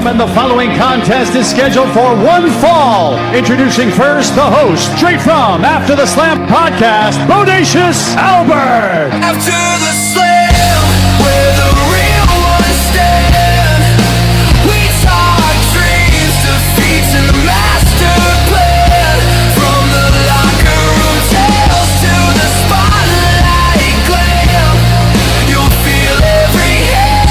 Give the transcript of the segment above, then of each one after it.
gentlemen, the following contest is scheduled for one fall. Introducing first the host, straight from After the Slam podcast, Bodacious Albert. After the slam, where the real ones stand, we talk dreams, defeats, and the master plan. From the locker room tales to the spotlight glam, you'll feel every hand.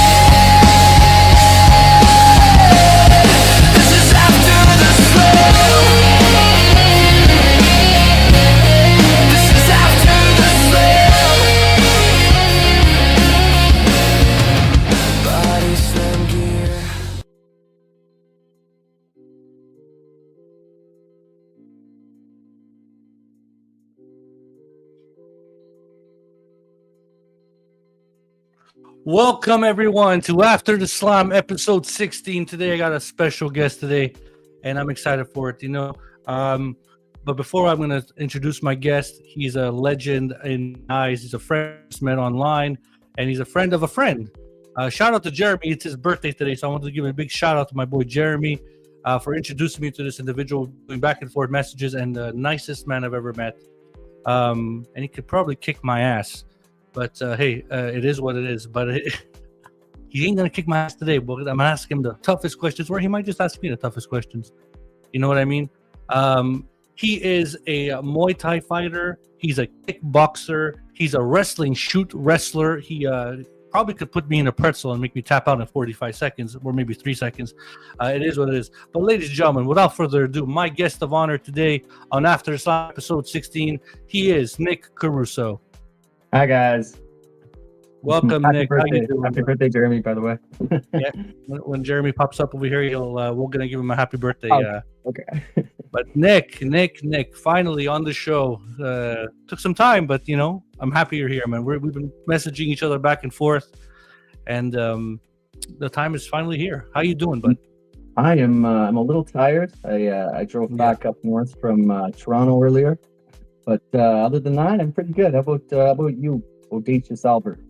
This is after the slam. This is after the slam. Body slam gear. Welcome everyone to After the Slam episode 16. Today I got a special guest today, and I'm excited for it. But before I'm going to introduce my guest, he's a legend in eyes. He's a friend met online, and he's a friend of a friend. Shout out to Jeremy. It's his birthday today, so I wanted to give a big shout out to my boy Jeremy for introducing me to this individual, doing back and forth messages, and the nicest man I've ever met. And he could probably kick my ass. But hey, it is what it is. But he ain't gonna kick my ass today. But I'm gonna ask him the toughest questions, or he might just ask me the toughest questions. You know what I mean? He is a Muay Thai fighter. He's a kickboxer. He's a wrestling shoot wrestler. He probably could put me in a pretzel and make me tap out in 45 seconds, or maybe 3 seconds. It is what it is. But ladies and gentlemen, without further ado, my guest of honor today on After the Slam episode 16, he is Nick Caruso. Hi guys. Welcome, Nick. How you doing? Happy birthday, Jeremy, by the way. Yeah, when Jeremy pops up over here, we're gonna give him a happy birthday. Okay. But Nick, finally on the show. Took some time, but I'm happy you're here, man. We've been messaging each other back and forth, and the time is finally here. How you doing, bud? I am. I'm a little tired. I drove back up north from Toronto earlier, but other than that, I'm pretty good. How about you, Bodacious Albert?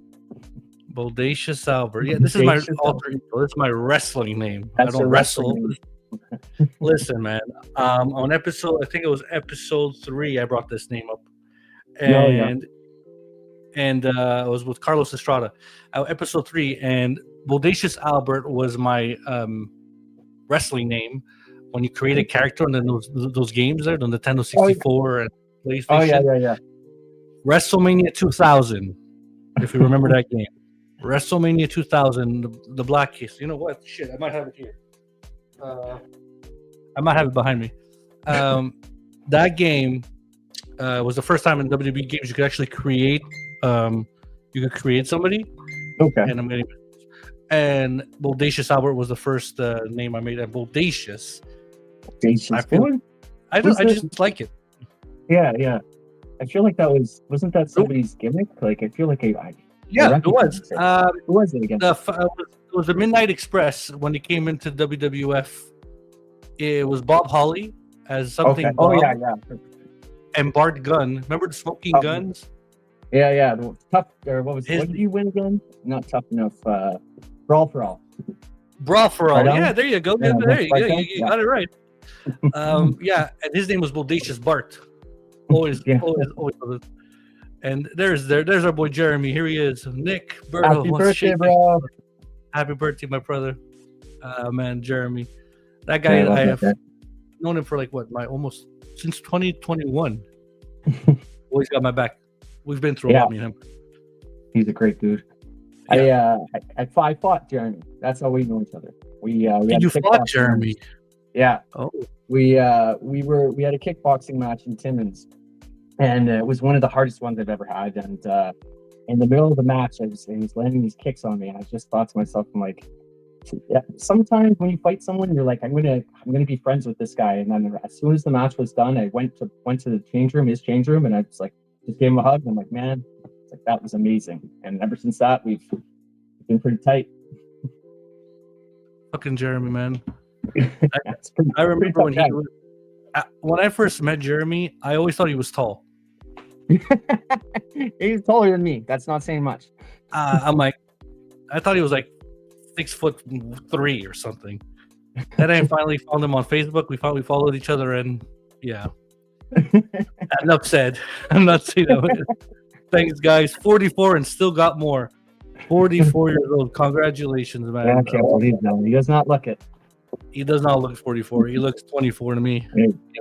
Bodacious Albert. Yeah, this is my alter ego. This is my wrestling name. I don't wrestle. Listen, man. On episode, I think it was episode 3, I brought this name up, and it was with Carlos Estrada. Episode 3, and Bodacious Albert was my wrestling name when you create a character and then those games there, the Nintendo 64 and PlayStation. Oh yeah. WrestleMania 2000, if you remember that game. WrestleMania 2000, the black case. You know what? Shit, I might have it here. I might have it behind me. That game was the first time in WWE games you could actually create. You could create somebody. Okay. And Bodacious Albert was the first name I made. And Bodacious. I just like it. Yeah. I feel like wasn't that somebody's gimmick? Like I feel like it was. Who was it again? It was the Midnight Express when he came into WWF. It was Bob Holly as something. Okay. Bob, Yeah. And Bart Gunn. Remember the smoking guns? Yeah. Tough. Or what was? What did you win again? Not tough enough. Brawl for all. Brawl for all. Right yeah, there you go. Yeah, there you go. You got it right. Yeah, and his name was Bodacious Bart. Always. And there's our boy Jeremy. Here he is. Nick Berto. Happy birthday, bro. Happy birthday, my brother. Man, Jeremy. That guy, I have known him for almost since 2021. Always got my back. We've been through a lot, me and him. He's a great dude. Yeah. I fought Jeremy. That's how we know each other. You fought Jeremy? Yeah. Oh. We had a kickboxing match in Timmins, and it was one of the hardest ones I've ever had. And in the middle of the match, he was landing these kicks on me, and I just thought to myself, I'm like, yeah, sometimes when you fight someone, you're like, I'm gonna be friends with this guy. And then as soon as the match was done, I went to the his change room, and I was like, just gave him a hug. And I'm like, man, that was amazing. And ever since that, we've been pretty tight. Fucking Jeremy, man. I remember when I first met Jeremy, I always thought he was tall. He's taller than me. That's not saying much. I'm like, I thought he was like 6'3" or something. Then I finally found him on Facebook. We followed each other, and yeah. Enough said. I'm not saying that. Thanks, guys. 44 and still got more. 44 years old. Congratulations, I man. can't believe that. He does not look it. He does not look 44. He looks 24 to me.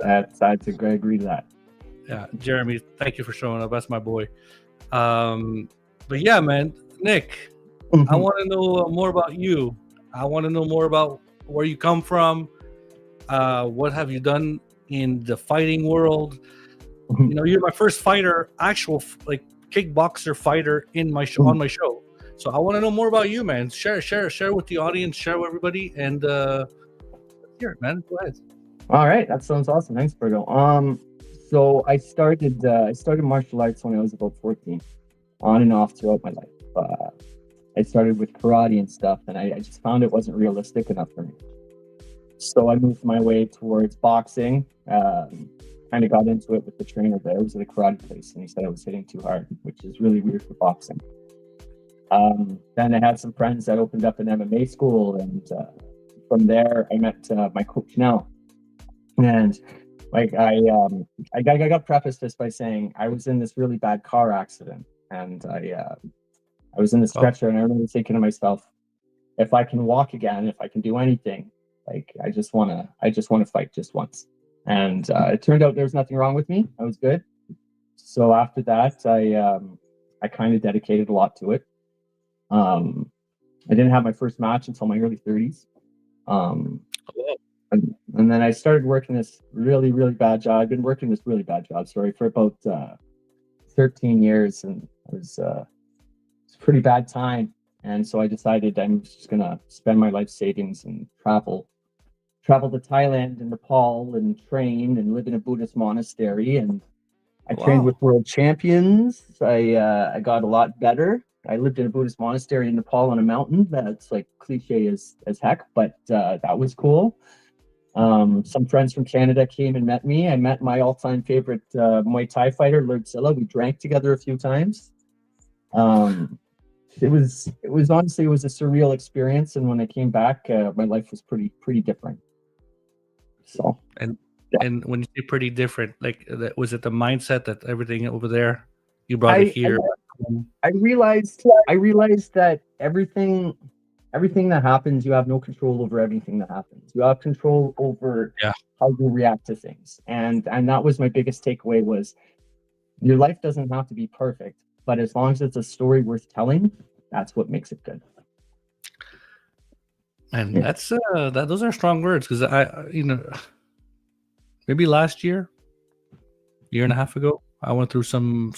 I'd agree to that. Yeah, Jeremy, thank you for showing up. That's my boy. But yeah, man, Nick, I want to know more about you. I want to know more about where you come from. What have you done in the fighting world? You know, you're my first fighter, actual like kickboxer fighter in my show on my show. So I want to know more about you, man. Share with the audience, share with everybody, and here, man. Go ahead. All right, that sounds awesome. Thanks, Berto. So I started martial arts when I was about 14, on and off throughout my life. I started with karate and stuff, and I just found it wasn't realistic enough for me. So I moved my way towards boxing. Kind of got into it with the trainer there. I was at a karate place, and he said I was hitting too hard, which is really weird for boxing. Then I had some friends that opened up an MMA school, and from there I met my coach now. And like I got to preface this by saying I was in this really bad car accident, and I was in the stretcher, and I remember thinking to myself, if I can walk again, if I can do anything, like I just want to fight just once. And it turned out there was nothing wrong with me. I was good. So after that, I kind of dedicated a lot to it. I didn't have my first match until my early 30s. And then I started working this really, really bad job. I've been working this really bad job, for about 13 years, and it was a pretty bad time. And so I decided I'm just gonna spend my life savings and travel to Thailand and Nepal and train and live in a Buddhist monastery. And I trained with world champions. I got a lot better. I lived in a Buddhist monastery in Nepal on a mountain. That's like cliche as heck, but that was cool. Some friends from Canada came and met me. I met my all-time favorite Muay Thai fighter, Lurdzilla. We drank together a few times. It was honestly, it was a surreal experience. And when I came back, my life was pretty different. So, and when you say pretty different, like was it the mindset that everything over there you brought it here? I realized that everything that happens, you have no control over everything that happens. You have control over how you react to things. And that was my biggest takeaway, was your life doesn't have to be perfect, but as long as it's a story worth telling, that's what makes it good. And that's those are strong words, because I maybe last year and a half ago, I went through some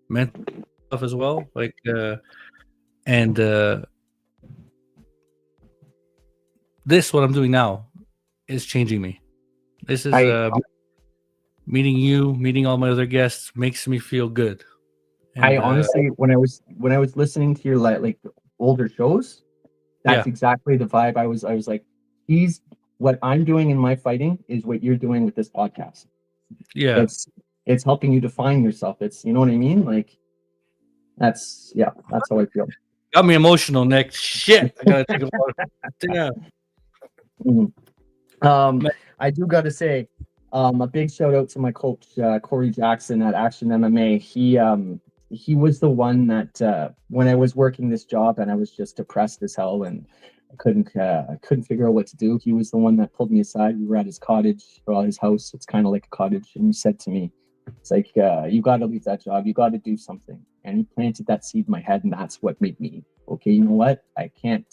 mental stuff as well, like this, what I'm doing now, is changing me. This is meeting you, meeting all my other guests, makes me feel good. And, I honestly, when I was listening to your like older shows, that's exactly the vibe. I was like, what I'm doing in my fighting is what you're doing with this podcast. Yeah, it's helping you define yourself. It's, you know what I mean? Like, that's how I feel. Got me emotional, Nick. Shit, I gotta take a water. Damn. I do gotta say, a big shout out to my coach, Corey Jackson at Action MMA. He was the one that when I was working this job and I was just depressed as hell and I couldn't figure out what to do, he was the one that pulled me aside. We were at his cottage, or his house. It's kind of like a cottage, and he said to me, "It's like you got to leave that job. You got to do something." And he planted that seed in my head, and that's what made me, okay, you know what? I can't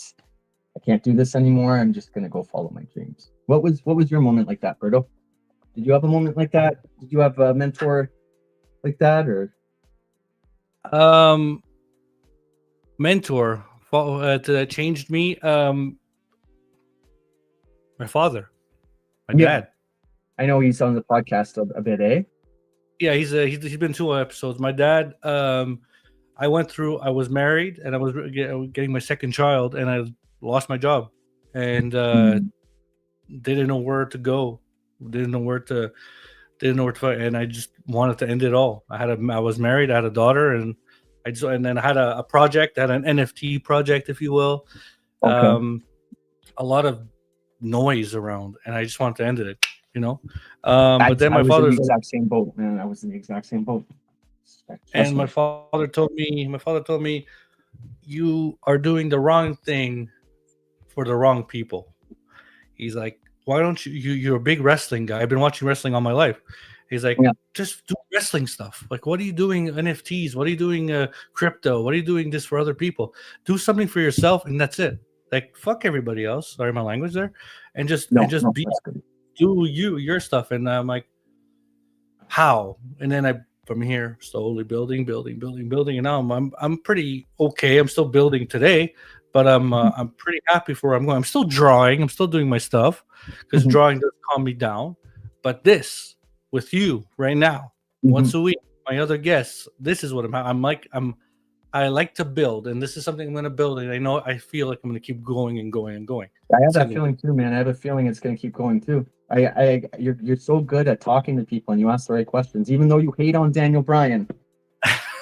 do this anymore. I'm just gonna go follow my dreams. What was your moment like that, Berto? Did you have a moment like that? Did you have a mentor like that, or? Mentor that changed me. My father, my dad. I know he's on the podcast a bit, eh? Yeah, he's been 2 episodes. My dad. I was married and I was getting my second child, and I lost my job, and didn't know where to go, didn't know where to fight, and I just wanted to end it all. I was married, I had a daughter, and then I had a project, I had an NFT project, if you will. Okay. a lot of noise around, and I just wanted to end it. But then I my was in father's the exact same boat, man. I was in the exact same boat. and my father told me, you are doing the wrong thing for the wrong people. He's like, why don't you're a big wrestling guy. I've been watching wrestling all my life. He's like, Yeah. just do wrestling stuff. Like, what are you doing NFTs? What are you doing crypto? What are you doing this for other people? Do something for yourself, and that's it. Like, fuck everybody else. Sorry, my language there, and just no, be that's good. do your stuff. And I'm like, how? And then I from here slowly building, and now I'm pretty okay. I'm still building today, but I'm pretty happy for where I'm going. I'm still drawing. I'm still doing my stuff because Mhm. drawing does calm me down. But this with you right now, once a week, my other guests, this is what I like to build, and this is something I'm going to build, and I feel like I'm going to keep going and going and going. I have that feeling too, man. I have a feeling it's going to keep going too. You're so good at talking to people, and you ask the right questions. Even though you hate on Daniel Bryan,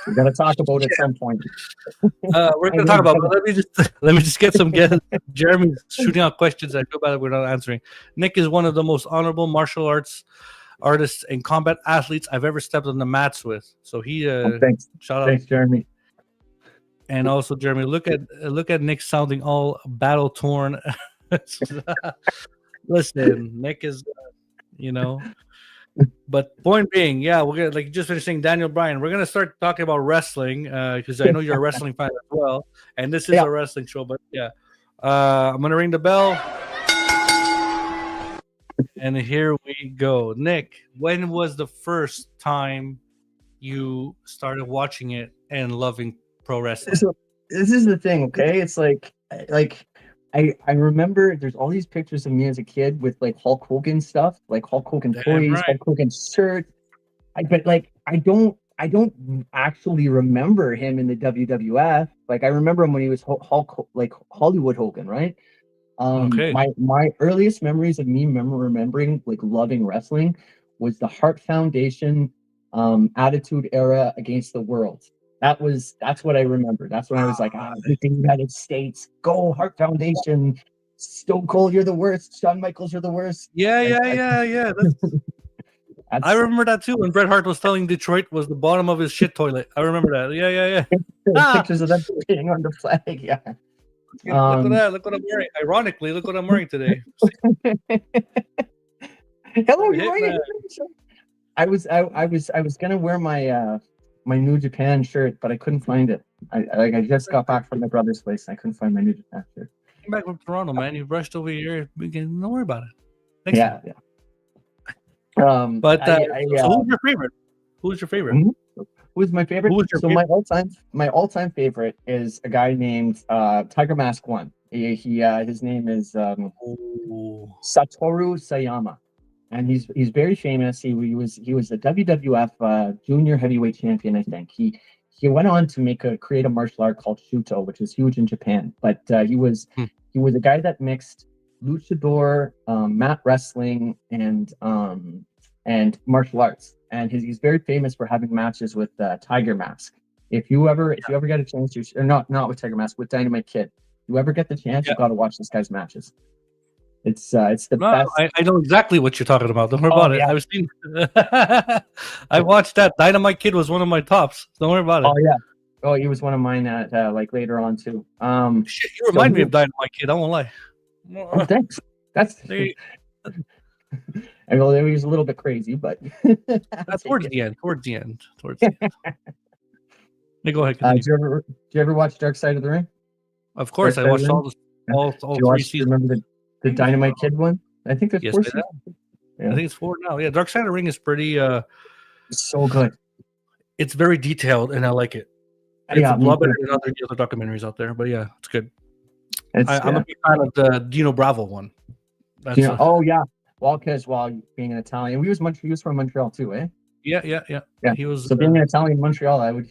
we're going to talk about it at some point. We're going to talk about. But let me just get some guests. Jeremy's shooting out questions. I feel bad that we're not answering. Nick is one of the most honorable martial arts artists and combat athletes I've ever stepped on the mats with. So he Thanks, shout out. thanks, Jeremy. And also, Jeremy, look at Nick sounding all battle torn. Listen, Nick is, But point being, yeah, we're gonna just finishing Daniel Bryan. We're gonna start talking about wrestling because I know you're a wrestling fan as well, and this is a wrestling show. But yeah, I'm gonna ring the bell, and here we go. Nick, when was the first time you started watching it and loving pro wrestling? This is the thing, okay? It's like I remember there's all these pictures of me as a kid with like Hulk Hogan stuff, like Hulk Hogan toys, right. Hulk Hogan shirt. But like I don't actually remember him in the WWF. Like I remember him when he was Hulk, like Hollywood Hogan, right? Okay. My earliest memories of me remembering like loving wrestling was the Hart Foundation Attitude Era Against the World. That's what I remember. That's when I was like, the United States, go Hart Foundation, Stone Cold, you're the worst, Shawn Michaels, you're the worst. Yeah. I remember that too when Bret Hart was telling Detroit was the bottom of his shit toilet. I remember that. Yeah. Pictures of them being on the flag. Yeah. Look at that. Look what I'm wearing. Ironically, look what I'm wearing today. Hello, you're wearing it. I was gonna wear my my New Japan shirt, but I couldn't find it. I just got back from my brother's place and I couldn't find my New Japan shirt. Came back from Toronto, man. You rushed over here. Don't worry about it. Yeah. But so who's your favorite? Who's your favorite? Mm-hmm. Who's my favorite? My all-time favorite is a guy named Tiger Mask 1. His name is Satoru Sayama. And he's very famous. He was a WWF junior heavyweight champion, I think. He went on to create a martial art called Shuto, which is huge in Japan. But he was a guy that mixed luchador, mat wrestling, and martial arts. And he's very famous for having matches with Tiger Mask. If you ever get a chance to, or not with Tiger Mask, with Dynamite Kid, if you ever get the chance, you got to watch this guy's matches. It's the best. I know exactly what you're talking about. Don't worry about it. I've seen. I watched that. Dynamite Kid was one of my tops. Don't worry about it. Oh yeah. Oh, he was one of mine at like later on too. Shit, you remind me of Dynamite Kid. I won't lie. Oh, thanks. That's. I know he was a little bit crazy, but that's towards the end. Hey, go ahead. Did you ever watch Dark Side of the Ring? Of course, I watched all 3 seasons. Remember the Dynamite Kid one? I think there's 4 seasons. Yeah. I think it's 4 now. Yeah, Dark Side of the Ring is pretty. It's so good. It's very detailed, and I like it. It's a lot better than other documentaries out there, but yeah, it's good. I'm a big fan of the Dino Bravo one. Oh yeah, because being an Italian, he was from Montreal too, eh? Yeah. He was. So being an Italian in Montreal, I would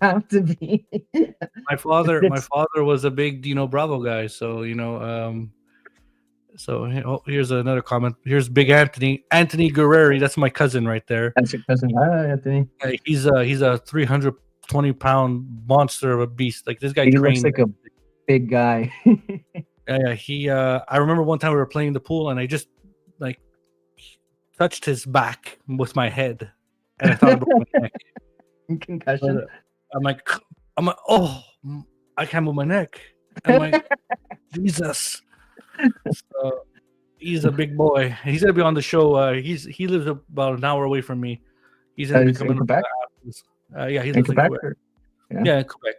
have to be. My father was a big Dino Bravo guy, so So here's another comment. Here's Big Anthony Guerreri. That's my cousin right there. That's your cousin. Hi, Anthony. He's a 320-pound monster of a beast. Like this guy. He looks like a big guy. Yeah, he. I remember one time we were playing the pool, and I just like touched his back with my head, and I thought about my neck. Concussion. But I'm like, oh, I can't move my neck. I'm like, Jesus. So he's a big boy. He's gonna be on the show. He lives about an hour away from me. He's gonna be He's in coming. Quebec. Yeah, he In lives in Quebec. Quebec. Yeah. Yeah, in Quebec.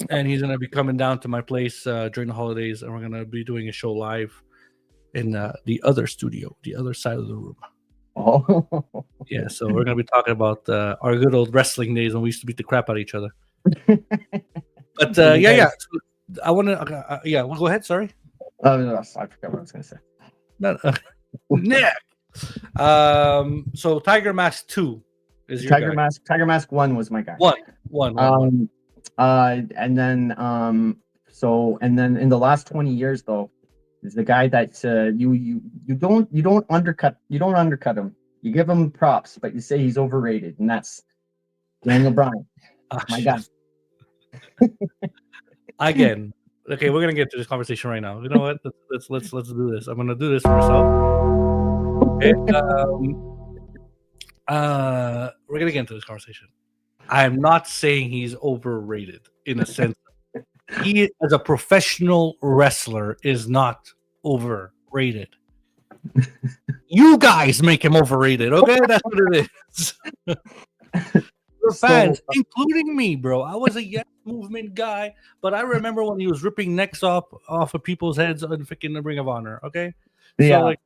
And he's gonna be coming down to my place during the holidays, and we're gonna be doing a show live in the other studio, the other side of the room. Oh. Yeah, so we're gonna be talking about our good old wrestling days when we used to beat the crap out of each other. But So you yeah. guys- So I want to. Yeah, well, go ahead. Sorry, Oh, no, I forgot what I was gonna say. Not, Nick. So Tiger Mask 2 is your Tiger guy. Mask. Tiger Mask 1 was my guy. One. And then in the last 20 years though, is the guy that you don't undercut him. You give him props, but you say he's overrated, and that's Daniel Bryan, my guy. Again. Okay, we're gonna get to this conversation right now. You know what? Let's do this. I'm gonna do this for myself. Okay. We're gonna get into this conversation. I am not saying he's overrated in a sense. He, as a professional wrestler, is not overrated. You guys make him overrated, okay? That's what it is. The fans, including me, bro. I was a Yes Movement guy, but I remember when he was ripping necks off of people's heads on freaking the Ring of Honor, okay? Yeah. So, like,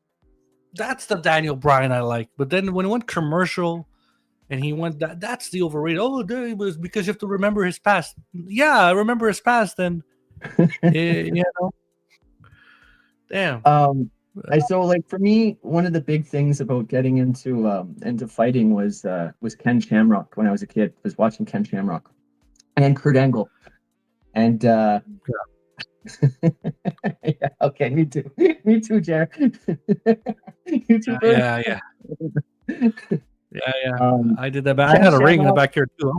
that's the Daniel Bryan I like. But then when he went commercial and he went that's the overrated. Oh, dude, it was because you have to remember his past. Yeah, I remember his past, and you know. Damn. So like for me, one of the big things about getting into fighting was Ken Shamrock. When I was a kid, was watching Ken Shamrock and Kurt Angle, and yeah, okay, me too, Jared. You too, bro. Yeah. I did that. I had a ring in the backyard too.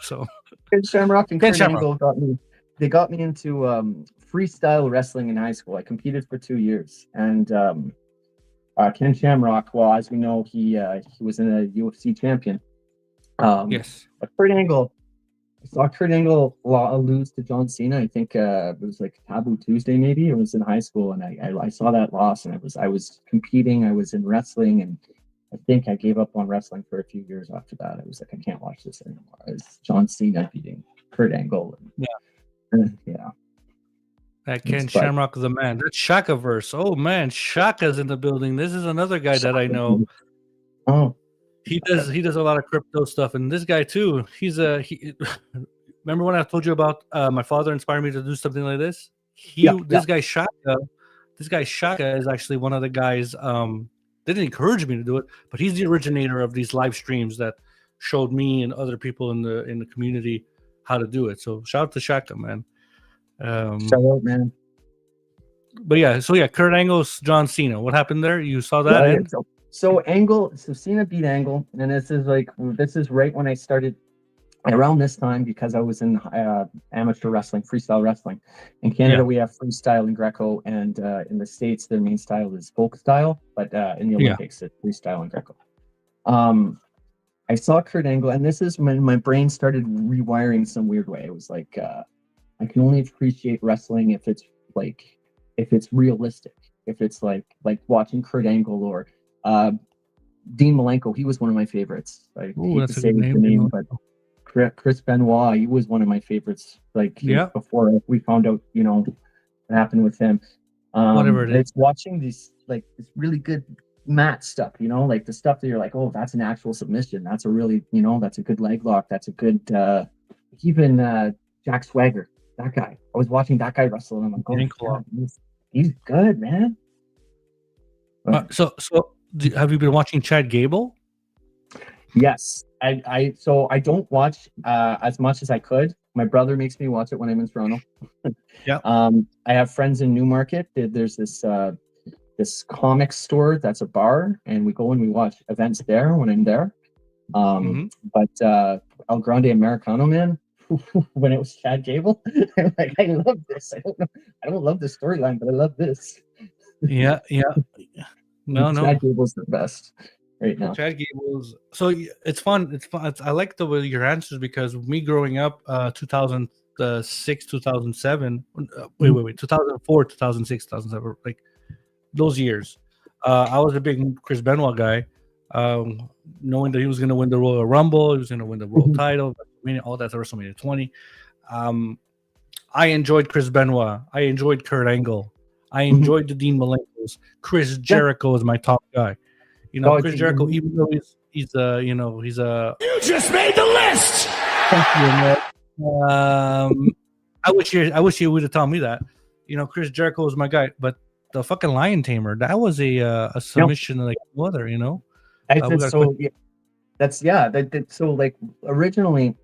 So Ken Shamrock and Ken Kurt Shamrock. Angle got me into freestyle wrestling in high school. I competed for 2 years, and Ken Shamrock, well, as we know, he was in a UFC champion. Yes. But Kurt Angle, I saw Kurt Angle lose to John Cena. I think it was like Taboo Tuesday, maybe. It was in high school, and I saw that loss, and I was competing. I was in wrestling, and I think I gave up on wrestling for a few years after that. I was like, I can't watch this anymore. It's John Cena beating Kurt Angle. Yeah. That Ken Shamrock is the man. That's Shakaverse. Oh man, Shaka's in the building. This is another guy that I know. Oh, he does a lot of crypto stuff, and this guy too. Remember when I told you about my father inspired me to do something like this? This guy Shaka is actually one of the guys. Didn't encourage me to do it, but he's the originator of these live streams that showed me and other people in the community how to do it. So shout out to Shaka, man. Shout out, man. But yeah, Kurt Angle's John Cena. What happened there? You saw that? Right. So Cena beat Angle, and this is right when I started around this time, because I was in amateur wrestling, freestyle wrestling. In Canada, we have freestyle and Greco, and in the States, their main style is folk style, but in the Olympics, it's freestyle and Greco. I saw Kurt Angle, and this is when my brain started rewiring some weird way. It was like, I can only appreciate wrestling if it's realistic, if it's like watching Kurt Angle or Dean Malenko. He was one of my favorites. I hate to say the name, but Chris Benoit, he was one of my favorites. Before we found out, what happened with him. Whatever it is. It's watching this really good mat stuff, like the stuff that you're like, oh, that's an actual submission. That's a really, that's a good leg lock. That's a good, even Jack Swagger, that guy. I was watching that guy wrestle, and I'm like, oh, God, he's good, man. So have you been watching Chad Gable? Yes. I don't watch as much as I could. My brother makes me watch it when I'm in Toronto. Yeah. I have friends in Newmarket. There's this comic store that's a bar, and we go and we watch events there when I'm there. But El Grande Americano, man, when it was Chad Gable. I'm like, I love this. I don't love the storyline, but I love this. Yeah. No. Chad Gable's the best right now. Chad Gable's. So it's fun. It's fun. I like the way your answers because me growing up, 2006, 2007. Wait. 2004, 2006, 2007. Like those years. I was a big Chris Benoit guy. Knowing that he was going to win the Royal Rumble, he was going to win the world title, all that's WrestleMania 20. I enjoyed Chris Benoit. I enjoyed Kurt Angle. I enjoyed the Dean Malenkos. Chris Jericho is my top guy. You know, Chris Jericho, even though he's a You just made the list. you know, I wish you would have told me that. You know, Chris Jericho was my guy, but the fucking Lion Tamer, that was a submission like no other, you know. So like originally,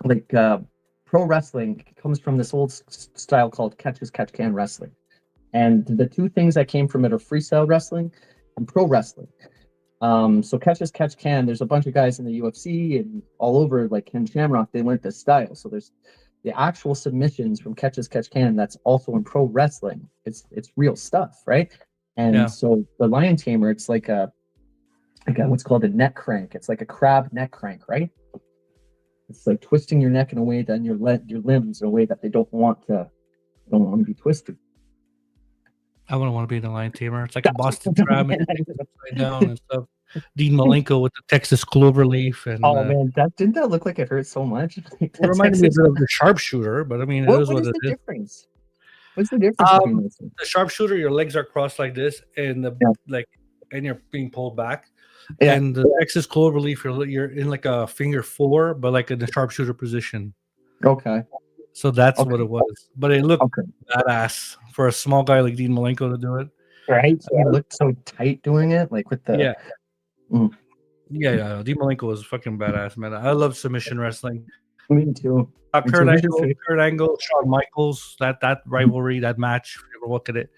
like pro wrestling comes from this old style called catch as catch can wrestling, and the two things that came from it are freestyle wrestling and pro wrestling. So catch as catch can, there's a bunch of guys in the UFC and all over, like Ken Shamrock, they learned this style. So there's the actual submissions from catch as catch can that's also in pro wrestling. It's real stuff, right? And so the Lion Tamer, it's like a what's called a neck crank. It's like a crab neck crank, right? It's like twisting your neck in a way that your limbs in a way that they don't want to be twisted. I wouldn't want to be the Lion Tamer. It's like a Boston Crab upside down and stuff. Dean Malenko with the Texas cloverleaf and man, didn't that look like it hurt so much? It reminded me of the sharpshooter, but I mean, what is what is it the is. difference? What's the difference between those two? The sharpshooter, your legs are crossed like this, and and you're being pulled back. Yeah. And the Texas cloverleaf, you're in like a finger four, but like in the sharpshooter position. Okay. So that's what it was. But it looked Okay. badass for a small guy like Dean Malenko to do it. Right. So he looked so tight doing it, like with the Yeah. Dean Malenko was fucking badass, man. I love submission wrestling. Me too. Kurt Angle, Shawn Michaels, that rivalry, that match. If you ever look at it,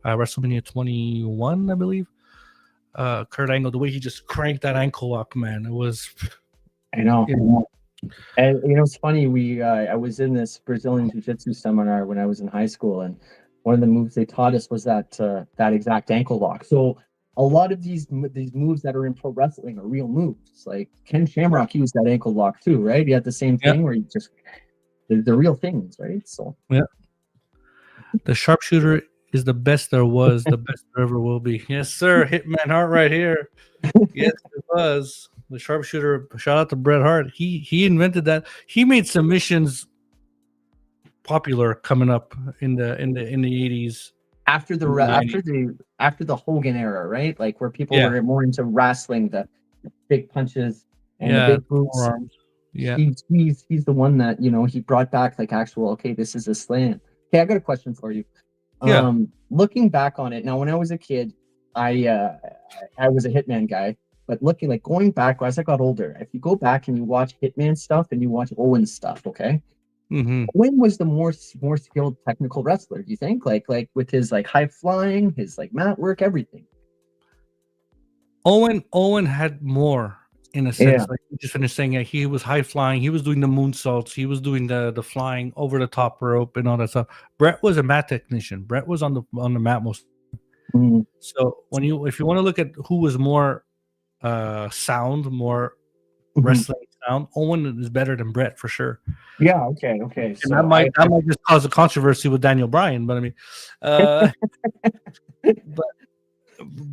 WrestleMania 21, I believe. Kurt Angle, the way he just cranked that ankle lock, man, it was. I know. And it's funny. I was in this Brazilian Jiu-Jitsu seminar when I was in high school, and one of the moves they taught us was that exact ankle lock. So a lot of these moves that are in pro wrestling are real moves. Like Ken Shamrock used that ankle lock too, right? He had the same thing where you just they're real things, right? So the sharpshooter is the best there was, the best there ever will be. Yes, sir. Hitman Hart right here. Yes, it was. The sharpshooter, shout out to Bret Hart. He invented that. He made submissions popular coming up in the 80s. After the Hogan era, right? Like where people were more into wrestling, the big punches and the big boots. Forearms. Yeah. He's the one that, he brought back like actual, okay, this is a slam. Okay, I got a question for you. Looking back on it now, when I was a kid, I was a Hitman guy, but going back as I got older, if you go back and you watch Hitman stuff and you watch Owen's stuff, okay, Owen was the more skilled technical wrestler. Do you think, like with his high flying, his mat work, everything? Owen had more in a sense. Like you just finished saying, he was high flying. He was doing the moonsaults. He was doing the flying over the top rope and all that stuff. Bret was a mat technician. Bret was on the mat most. So if you want to look at who was more sound, more wrestling sound, Owen is better than Bret for sure. Yeah. Okay. And so that might just cause a controversy with Daniel Bryan, but I mean,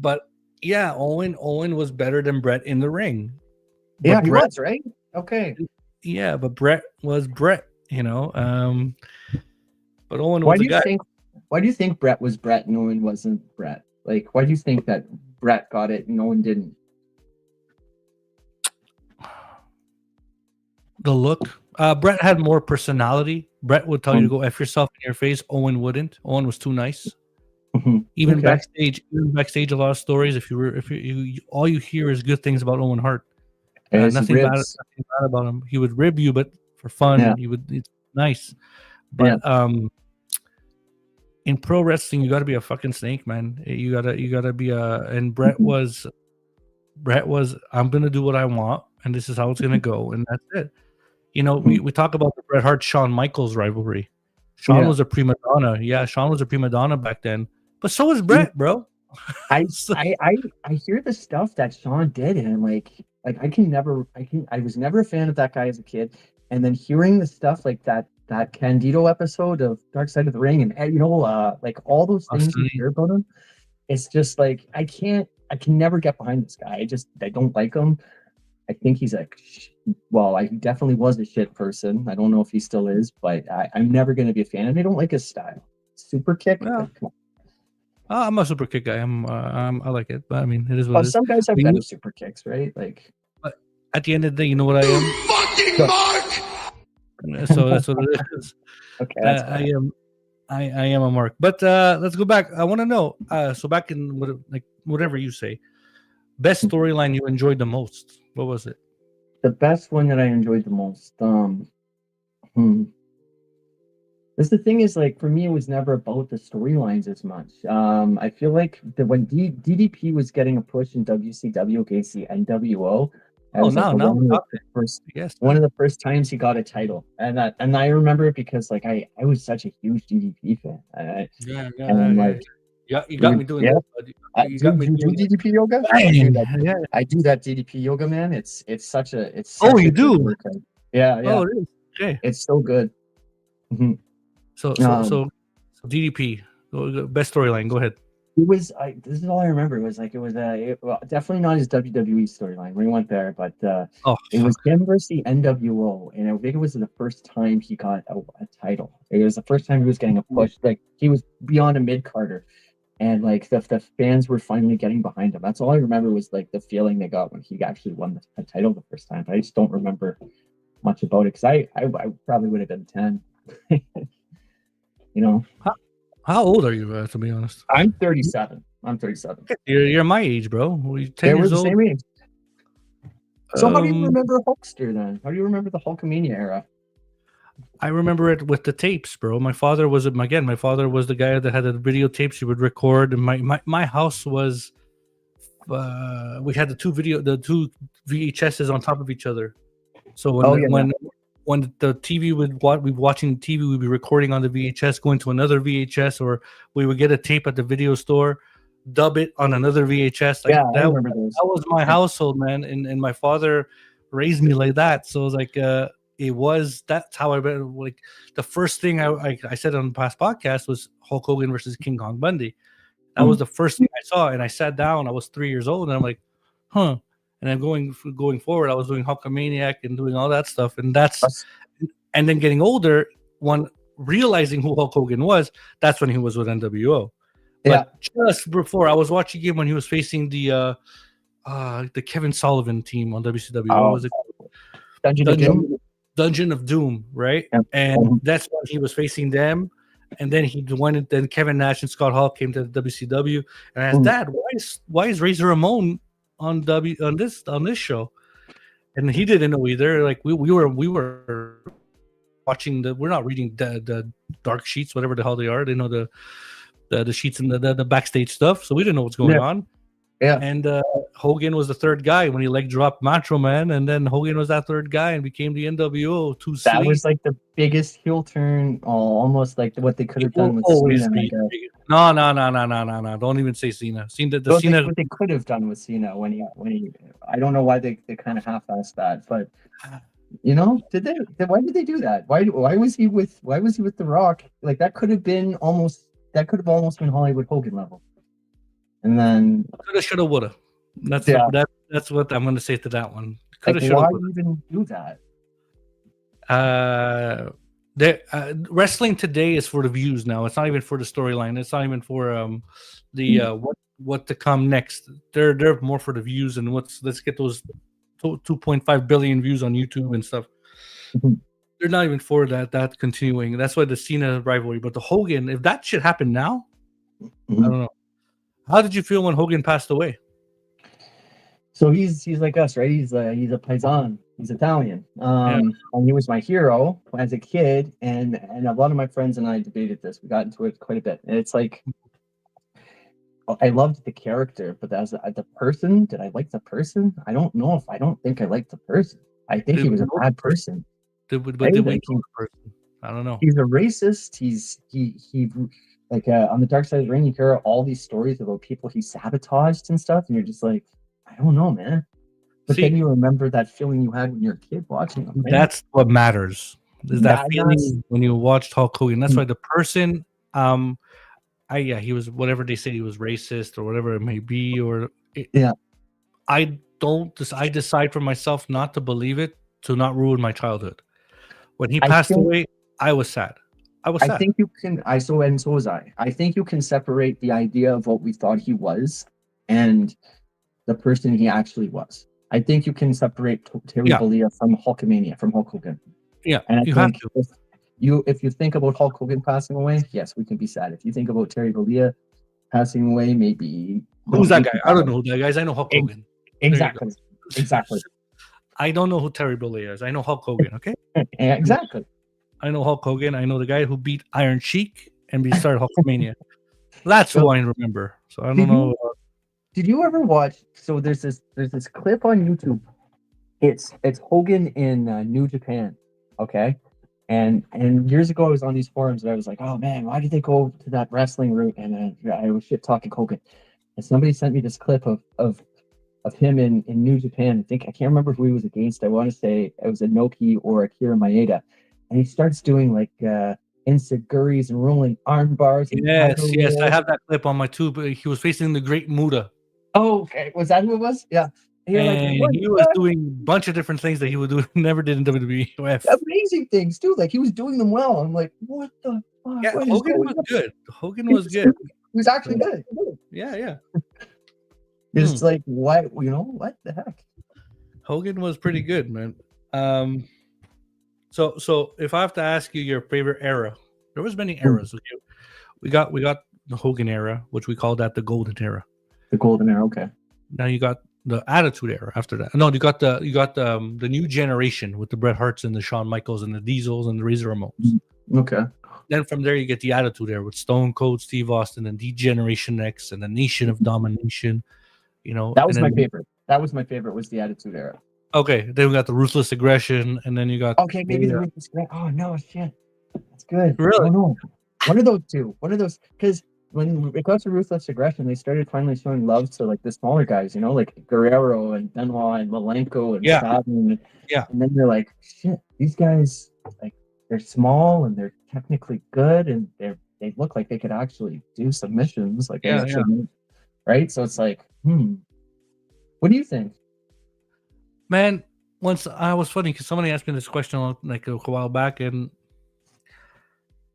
but yeah, Owen was better than Bret in the ring. But he was, right? Okay. Yeah, but Bret was Bret, But Owen was why do you think Bret was Bret and Owen wasn't Bret? Like, why do you think that Bret got it and Owen didn't? The look. Bret had more personality. Bret would tell you to go F yourself in your face. Owen wouldn't. Owen was too nice. Even backstage, a lot of stories. If you all you hear is good things about Owen Hart. Nothing bad about him. He would rib you, but for fun. It's nice. But in pro wrestling, you got to be a fucking snake, man. You gotta be and Bret was. I'm gonna do what I want, and this is how it's gonna go, and that's it. You know, we talk about the Bret Hart Shawn Michaels rivalry. Shawn was a prima donna. Yeah, Shawn was a prima donna back then. But so was Bret, bro. I So- I I I hear the stuff that Sean did, and I'm like I was never a fan of that guy as a kid, and then hearing the stuff like that Candido episode of Dark Side of the Ring, and like all those things you hear about him, it's just like I can never get behind this guy. I don't like him. I think he's I definitely was a shit person. I don't know if he still is, but I'm never going to be a fan, and I don't like his style. Super kick. Yeah. Like, come on. I'm a super kick guy. I like it, but I mean, it is what it is. Some guys have But better super kicks, right? Like, but at the end of the day, you know what I am. Fucking Mark! So that's what it is. okay, that's I am. I am a mark. But let's go back. I want to know. So back in whatever you say, best storyline you enjoyed the most. What was it? the best one that I enjoyed the most. This the thing is, like, for me, it was never about the storylines as much. I feel like when DDP was getting a push in WCW against the NWO, that was like Yes. one of the first times he got a title, and I remember it because like I was such a huge DDP fan. You got me doing that. Bud. You got me doing that. DDP yoga. Yeah. I do that DDP yoga, man. It's such a Oh, such you a do? good workout. Yeah. Oh, it is. Okay. It's so good. Mhm. So DDP, best storyline. Go ahead. It was this is all I remember. It was definitely not his WWE storyline. We went there, but it was him versus the NWO, and I think it was the first time he got a title. It was the first time he was getting a push. Like, he was beyond a mid-carder, and like the fans were finally getting behind him. That's all I remember, was like the feeling they got when he actually won the title the first time. But I just don't remember much about it, because I probably would have been 10. You know, How old are you? To be honest, I'm 37. You're my age, bro. Were you 10 They were years the old? same age. So how do you remember Hulkster then? How do you remember the Hulkamania era? I remember it with the tapes, bro. My father was the guy that had the videotapes. He would record, and my house was. We had the two VHSs on top of each other. So when the TV we'd be watching TV, we'd be recording on the VHS, going to another VHS, or we would get a tape at the video store, dub it on another VHS. Like, I remember those. That was my household, man, and my father raised me like that. So it was that's how I read. Like, the first thing I said on the past podcast was Hulk Hogan versus King Kong Bundy. That was the first thing I saw, and I sat down. I was 3 years old, and I'm like, huh. And then going forward, I was doing Hulkamaniac and doing all that stuff, and then getting older, realizing who Hulk Hogan was, that's when he was with NWO. But just before, I was watching him when he was facing the Kevin Sullivan team on WCW. What was it? Dungeon of Doom, right? Yeah. And that's when he was facing them. And then then Kevin Nash and Scott Hall came to the WCW, and I asked, Dad, why is Razor Ramon on this show? And he didn't know either. Like, we were watching we're not reading the dark sheets, whatever the hell they are. They know the sheets and the backstage stuff, so we didn't know what's going on. Yeah. And Hogan was the third guy when he leg dropped Macho Man, and then Hogan was that third guy and became the NWO. That was like the biggest heel turn, almost like what they could have done with Cena. No. Don't even say Cena. Cena. What they could have done with Cena when he. I don't know why they kind of half-assed that, but you know, why did they do that? Why was he with The Rock? Like, that could have almost been Hollywood Hogan level. And then Coulda, shoulda, woulda. That's what I'm going to say to that one. Coulda, shoulda, woulda. Why even do that? Wrestling today is for the views now. It's not even for the storyline. It's not even for what to come next. They're more for the views and let's get those 2.5 billion views on YouTube and stuff. Mm-hmm. They're not even for that continuing. That's why the Cena rivalry. But the Hogan, if that shit happened now, I don't know. How did you feel when Hogan passed away? So he's like us, right? He's a paisan. He's Italian. And he was my hero as a kid. And a lot of my friends and I debated this. We got into it quite a bit. And it's like, I loved the character, but as the person, did I like the person? I don't think I liked the person. I think he was a bad person. But did we know the person? I don't know. He's a racist. He like on the Dark Side of the Ring, you hear all these stories about people he sabotaged and stuff, and you're just like, I don't know, man. But See, then you remember that feeling you had when you're a kid watching him. Right? that's what matters. Is that That's- feeling when you watched Hulk Hogan? That's why the person, he was whatever they say he was racist or whatever it may be, Yeah. I decide for myself not to believe it to not ruin my childhood. When he passed away, I was sad. I think you can. So was I. I think you can separate the idea of what we thought he was and the person he actually was. I think you can separate Terry Bollea from Hulkamania, from Hulk Hogan. Yeah, and I you think have to. if you think about Hulk Hogan passing away, yes, we can be sad. If you think about Terry Bollea passing away, maybe Who's that guy? I don't know who that guy is. I know Hulk Hogan. Exactly. I don't know who Terry Bollea is. I know Hulk Hogan. Okay. Exactly. I know Hulk Hogan. I know the guy who beat Iron Sheik and started Hulkamania. That's who I remember. So I don't know. Did you ever watch? So there's this clip on YouTube. It's Hogan in New Japan, okay. And years ago, I was on these forums and I was like, oh man, why did they go to that wrestling route? And I was shit talking Hogan. And somebody sent me this clip of him in New Japan. I can't remember who he was against. I want to say it was Inoki or Akira Maeda. And he starts doing like enziguris and rolling arm bars. And Yes, I have that clip on my tube. He was facing the Great Muda. Oh, okay. Was that who it was? Yeah. And he was doing a bunch of different things that he would do never did in WWE. Amazing things too. Like he was doing them well. I'm like, what the fuck? Yeah, Hogan was good. Hogan was good. He was actually good. Yeah. It's like, what? You know what the heck? Hogan was pretty good, man. So if I have to ask you your favorite era, there was many eras. Okay? We got the Hogan era, which we call that the golden era. The golden era, okay. Now you got the Attitude Era after that. No, you got the new generation with the Bret Harts and the Shawn Michaels and the Diesels and the Razor Ramones. Okay. Then from there you get the Attitude Era with Stone Cold Steve Austin and D-Generation X and the Nation of Domination. You know, that was my favorite. That was my favorite. Was the Attitude Era. Okay, then we got the Ruthless Aggression, and then you got maybe the Ruthless Aggression. Oh no, shit, that's good. Really? Oh, no. One of those two. Because when it got to Ruthless Aggression, they started finally showing love to like the smaller guys, you know, like Guerrero and Benoit and Malenko and Sabin. And then they're like, shit, these guys, like, they're small and they're technically good and they look like they could actually do submissions, like right? So it's like, what do you think? Man, once I was funny because somebody asked me this question like a while back, and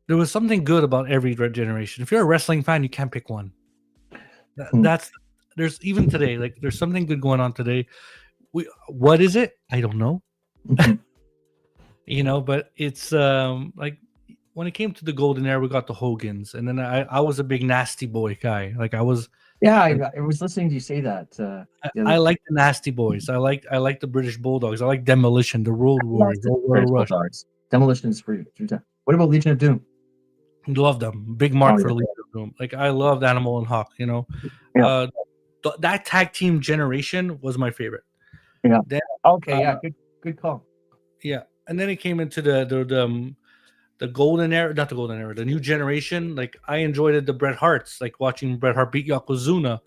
there was something good about every generation. If you're a wrestling fan, you can't pick one. There's even today, like there's something good going on today. What is it? I don't know. You know, but it's like when it came to the golden era, we got the Hogans, and then I was a big Nasty Boy guy. Like I was. Yeah, I was listening to you say that. I like the Nasty Boys. I like the British Bulldogs. I like Demolition, the Road Warriors, Rush. Demolition is free. What about Legion of Doom? Love them. Big mark for Legion of Doom. Like I loved Animal and Hawk. You know, that tag team generation was my favorite. Yeah. Then, good call. Yeah, and then it came into the golden era, not the golden era, the new generation. Like I enjoyed the Bret Harts, like watching Bret Hart beat Yokozuna,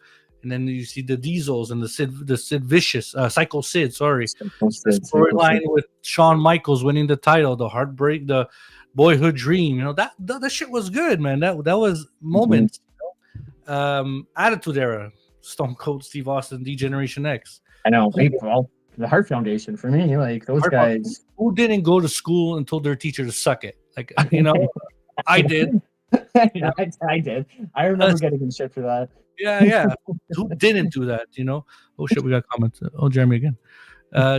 and then you see the Diesels and the Sid Vicious, Psycho Sid. Sorry, the storyline with Shawn Michaels winning the title, the Heartbreak, the Boyhood Dream. You know that shit was good, man. That was moments. You know? Attitude Era, Stone Cold Steve Austin, D-Generation X. I know. Well, the Hart Foundation for me, like those guys who didn't go to school and told their teacher to suck it. Like, you know, I did. I did. I remember getting in shit for that. Yeah. Who didn't do that? You know. Oh shit, we got comments. Oh, Jeremy again.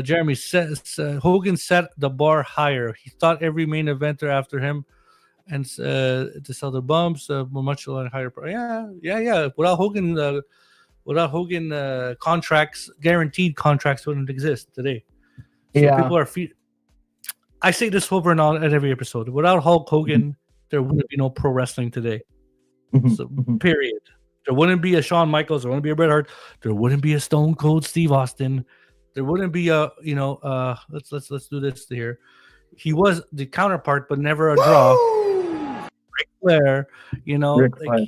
Jeremy says Hogan set the bar higher. He thought every main eventer after him, and to sell the bumps were much higher. Yeah. Without Hogan, contracts, guaranteed contracts wouldn't exist today. So people are I say this over and on at every episode. Without Hulk Hogan, there wouldn't be no pro wrestling today. So, period. There wouldn't be a Shawn Michaels. There wouldn't be a Bret Hart. There wouldn't be a Stone Cold Steve Austin. There wouldn't be a let's do this here. he was the counterpart, but never a draw. Ric Flair, Ric like Flair.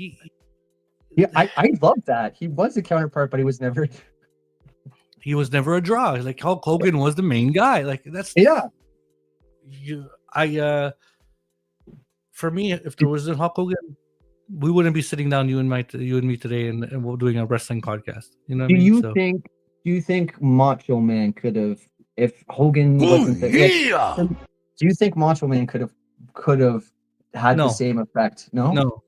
Yeah, I love that. He was a counterpart, but he was never. he was never a draw. Like Hulk Hogan was the main guy. Like that's Yeah. For me, if there wasn't Hulk Hogan, we wouldn't be sitting down, you and me today, and we're doing a wrestling podcast. You know what I mean? Do you think Macho Man could have, if Hogan wasn't there? Do you think Macho Man could have had No. the same effect? No. No.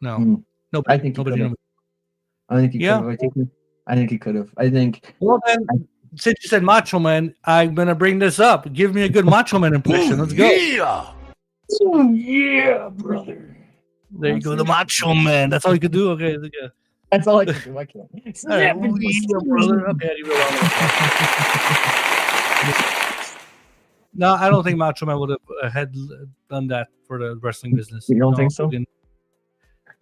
Mm. Nobody. I think he Nobody. could have. I think he Yeah. could have. I think he could have. I think. Well, then, since you said Macho Man, I'm gonna bring this up. Give me a good Macho Man impression. Let's go. Oh yeah, brother. There you go, the Macho Man. That's all you could do. Okay. That's all I can do. I can't. All right. Ooh, yeah, brother. Okay. No, I don't think Macho Man would have had done that for the wrestling business. You don't think so? Hogan,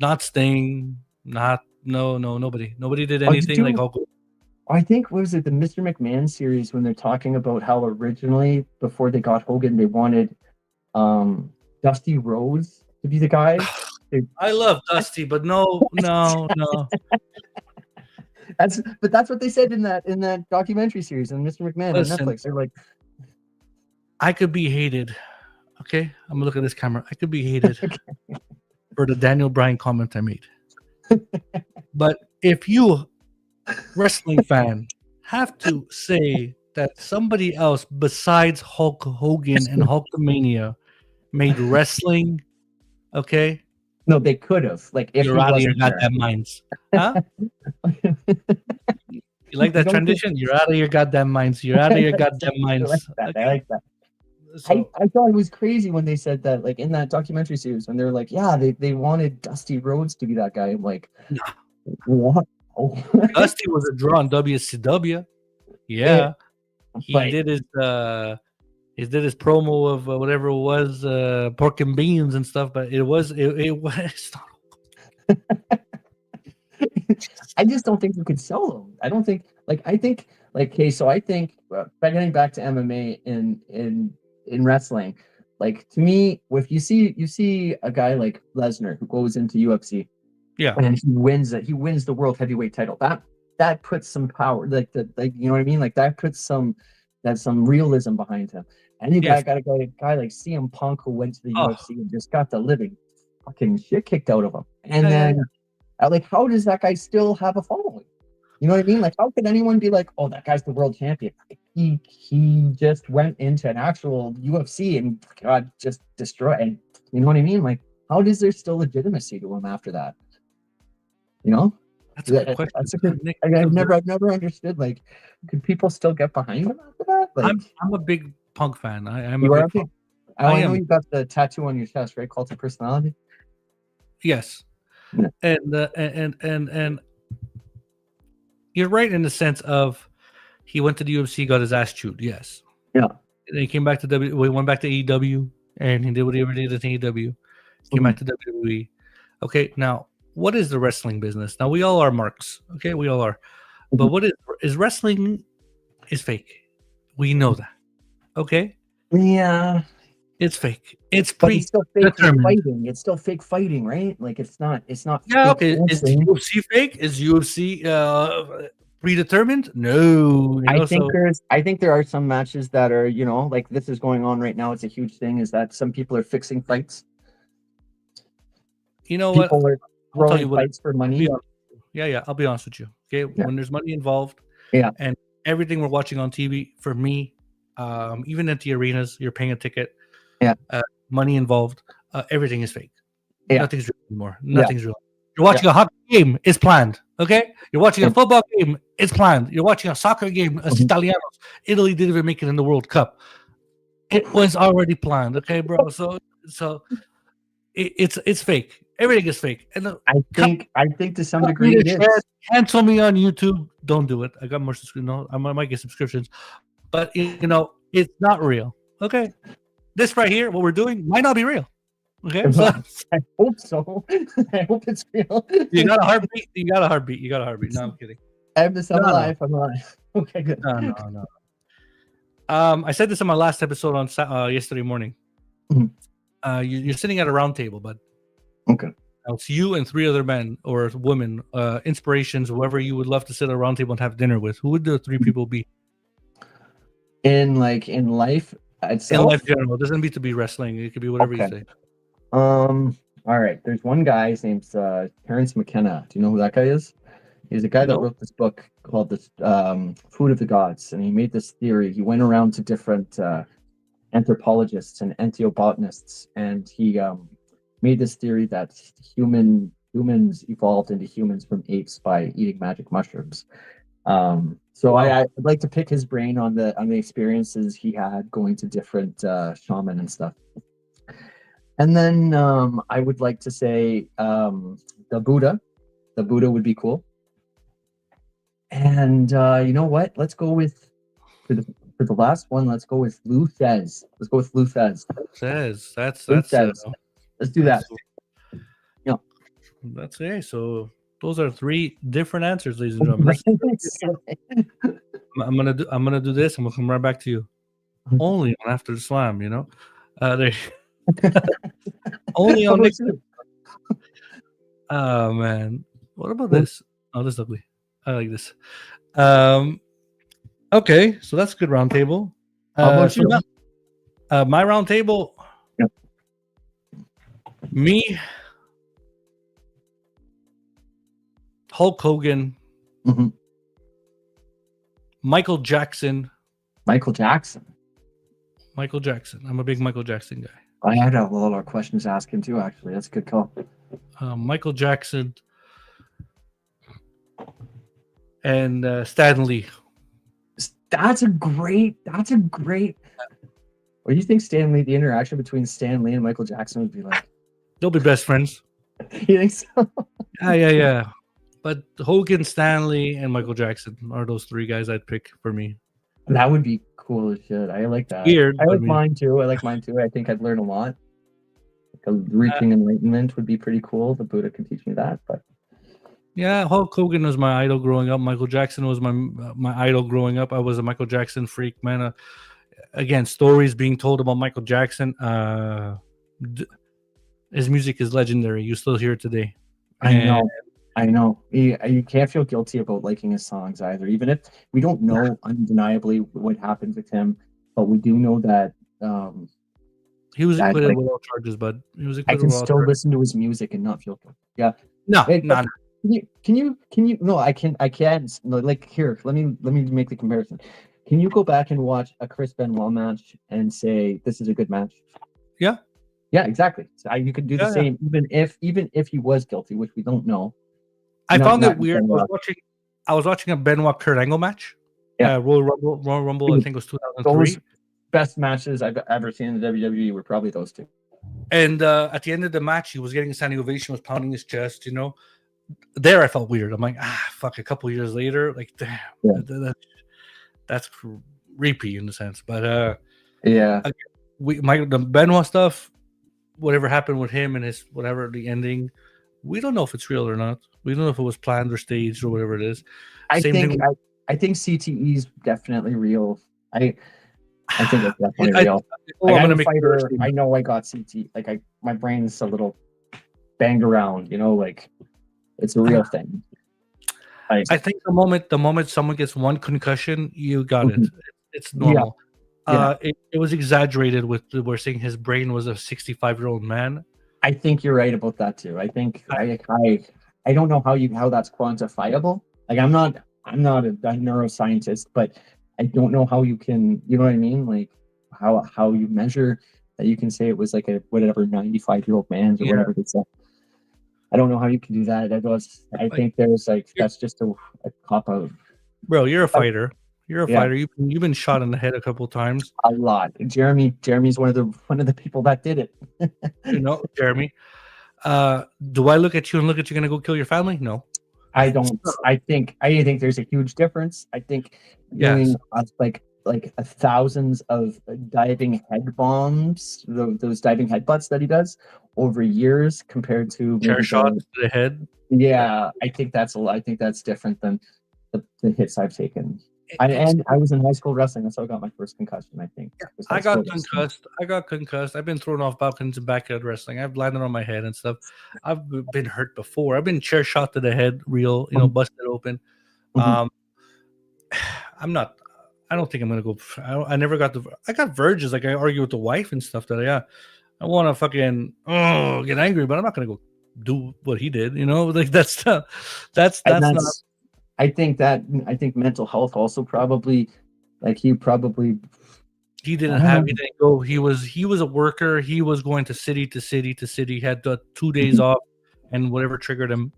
not Sting. Nobody. Nobody did anything like Hulk Hogan. I think, what was it, the Mr. McMahon series, when they're talking about how originally, before they got Hogan, they wanted Dusty Rhodes to be the guy. I love Dusty, but no. That's what they said in that documentary series on Mr. McMahon on Netflix. They're like, I could be hated. Okay, I'm gonna look at this camera. I could be hated for the Daniel Bryan comment I made. But if you, wrestling fan, have to say that somebody else besides Hulk Hogan and Hulkamania made wrestling, okay? No, they could have. Like, if you're out of your goddamn minds. Huh? You like that transition? You're out of your goddamn minds. You're out of your goddamn minds. I like that. So, I thought it was crazy when they said that, like in that documentary series, when they were like, yeah, they wanted Dusty Rhodes to be that guy. I'm like, what? Oh. Dusty was a draw on WCW. Yeah. He did his promo of whatever it was, pork and beans and stuff, but it was not. I just don't think you could sell them. I don't think so I think getting back to MMA in wrestling, like, to me, if you see a guy like Lesnar who goes into UFC, yeah, and he wins the world heavyweight title, that puts some power, like you know what I mean, like that puts some realism behind him. And you got a guy like CM Punk who went to the UFC and just got the living fucking shit kicked out of him, and then like, how does that guy still have a following? You know what I mean? Like, how could anyone be like, oh, that guy's the world champion? He just went into an actual UFC and got just destroyed. You know what I mean? Like, how is there still legitimacy to him after that? You know? That's a good question. I've never understood. Like, could people still get behind him after that? Like, I'm a big Punk fan. I know you got the tattoo on your chest, right? Cult of Personality. Yes, yeah. And you're right in the sense of he went to the UFC, got his ass chewed. Yes. Yeah. And he came back to went back to AEW, and he did what he ever did at AEW. Came back to WWE. Okay, now what is the wrestling business? Now we all are marks. Okay, we all are. But what is wrestling is fake. We know that. Okay. Yeah. It's fake. It's still fake fighting. It's still fake fighting, right? Like, it's not. Yeah. Okay. Is UFC fake? Is UFC predetermined? No. I think there are some matches that are, like this is going on right now. It's a huge thing. Is that some people are fixing fights? You know people what? Are throwing fights for money. Yeah. I'll be honest with you. Okay. Yeah. When there's money involved. Yeah. And everything we're watching on TV, for me, even at the arenas, you're paying a ticket. Yeah. Money involved. Everything is fake. Yeah. Nothing's real anymore. Nothing's real. You're watching a hockey game, it's planned. Okay? You're watching a football game, it's planned. You're watching a soccer game, Italianos. Italy didn't even make it in the World Cup. It was already planned. Okay, bro. So it's fake. Everything is fake. And I think to some degree it is. Cancel me on YouTube. Don't do it. I got more subscriptions. No, I might get subscriptions. But it's not real. Okay. This right here, what we're doing, might not be real. Okay. So, I hope so. I hope it's real. You got a heartbeat. You got a heartbeat. No, I'm kidding. I'm alive. I'm alive. Okay, good. No. I said this in my last episode on yesterday morning. Mhm. You're sitting at a round table, but Okay. it's you and 3 other men or women, inspirations, whoever you would love to sit at a round table and have dinner with. Who would the 3 people be? In life In itself. life general. It doesn't need to be wrestling. It could be whatever you Okay. say. All right. There's one guy. His name's Terrence McKenna. Do you know who that guy is? He's a guy that No? wrote this book called "This Food of the Gods," and he made this theory. He went around to different anthropologists and entheobotanists, and he made this theory that humans evolved into humans from apes by eating magic mushrooms. So Wow. I'd like to pick his brain on the experiences he had going to different shaman and stuff. And then I would like to say the Buddha. The Buddha would be cool. And you know what? Let's go with for the last one. Let's go with Lou Thez. Let's go with Lou Thez. Says that's Lou that's Thez. Let's do that. that's- That's it. So those are 3 different answers, ladies and gentlemen. I'm gonna do this. I'm gonna come right back to you. Only on After the Slam, you know. There, only on Nick. Oh man, what about this? Oh, this is ugly. I like this. Okay, so that's a good round table. How about so you? now, my round table. Yep. Me, Hulk Hogan, Mhm. Michael Jackson. Michael Jackson. Michael Jackson. I'm a big Michael Jackson guy. I had a lot of questions to ask him too. Actually, that's a good call. Michael Jackson and Stan Lee. That's a great. What do you think, Stan Lee? The interaction between Stan Lee and Michael Jackson would be like? They'll be best friends. You think so? Yeah. But Hogan, Stanley, and Michael Jackson are those 3 guys I'd pick for me. That would be cool as shit. I like that. Weird, I but like I mean- mine too. I think I'd learn a lot. Like reaching enlightenment would be pretty cool. The Buddha can teach me that. But Yeah, Hulk Hogan was my idol growing up. Michael Jackson was my idol growing up. I was a Michael Jackson freak, man. Again, stories being told about Michael Jackson. His music is legendary. You still hear it today. I know. You can't feel guilty about liking his songs either. Even if we don't know undeniably what happened with him, but we do know that He was I'd acquitted like- without charges, but he was I acquitted can without still charges. listen to his music and not feel guilty. Yeah. No, Hey, no. Can you? No, I can't. No, like here, let me make the comparison. Can you go back and watch a Chris Benoit match and say this is a good match? Yeah. Yeah, exactly. So you could do the Yeah. same, even if he was guilty, which we don't know. I Not- found not it weird. Benoit. I was watching a Benoit Kurt Angle match. Yeah. Royal Rumble. I Dude, think it was 2003. Those best matches I've ever seen in the WWE were probably those two. And at the end of the match, he was getting a standing ovation, was pounding his chest. You know, there I felt weird. I'm like, fuck. A couple years later, like, damn, Yeah. that's creepy in a sense. But Yeah. the Benoit stuff, whatever happened with him and his whatever the ending, we don't know if it's real or not. We don't know if it was planned or staged or whatever it is. I Same think thing I think CTE is definitely real. I think it's definitely I- real. Oh, Like, I'm I'm gonna a make fighter. I know I got CT. Like my brain's a little banged around. You know, like it's a real thing. I think the moment someone gets one concussion, you got it. Mhm. It's normal. Yeah. It was exaggerated with we're saying his brain was a 65-year-old man. I think you're right about that too. I think I don't know how that's quantifiable. Like I'm not a neuroscientist, but I don't know how you can. You know what I mean? Like how you measure that you can say it was like a whatever 95-year-old man or Yeah. whatever they say. I don't know how you can do that. I think there's like that's just a cop out. Bro, you're a fighter. You're a Yeah. fighter. You've been shot in the head a couple times. A lot. Jeremy's one of the people that did it. You know, Jeremy. Do I look at you and look at you gonna go kill your family? No. I don't. I think there's a huge difference. I think Yes. doing like thousands of diving head bombs, those diving headbutts that he does over years compared to Chair maybe shot to the head. Yeah, I think that's different than the hits I've taken. I was in high school wrestling. That's how I got my first concussion, I think. was high I school got wrestling. concussed. I got concussed. I've been thrown off balconies in backyard wrestling. I've landed on my head and stuff. I've been hurt before. I've been chair shot to the head, real, busted open. Mhm. Um, I'm not. I don't think I'm gonna go. I never got the. I got verges. Like I argue with the wife and stuff. That I want to fucking get angry, but I'm not gonna go do what he did. Like that's And not. I think mental health also probably, like he probably, He I didn't don't have. know. He didn't go. He was a worker. He was going to city to city to city. He had the 2 days off, and whatever triggered him.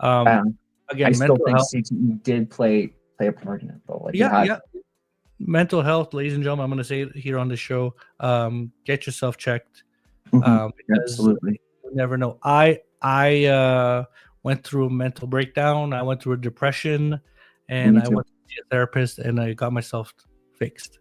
I Again, still mental think health. CTE did play a part in it, though. Like Yeah. Mental health, ladies and gentlemen. I'm going to say it here on the show. Get yourself checked. Because absolutely. you never know. I went through a mental breakdown. I went through a depression, and Me I too. went to see a therapist, and I got myself fixed.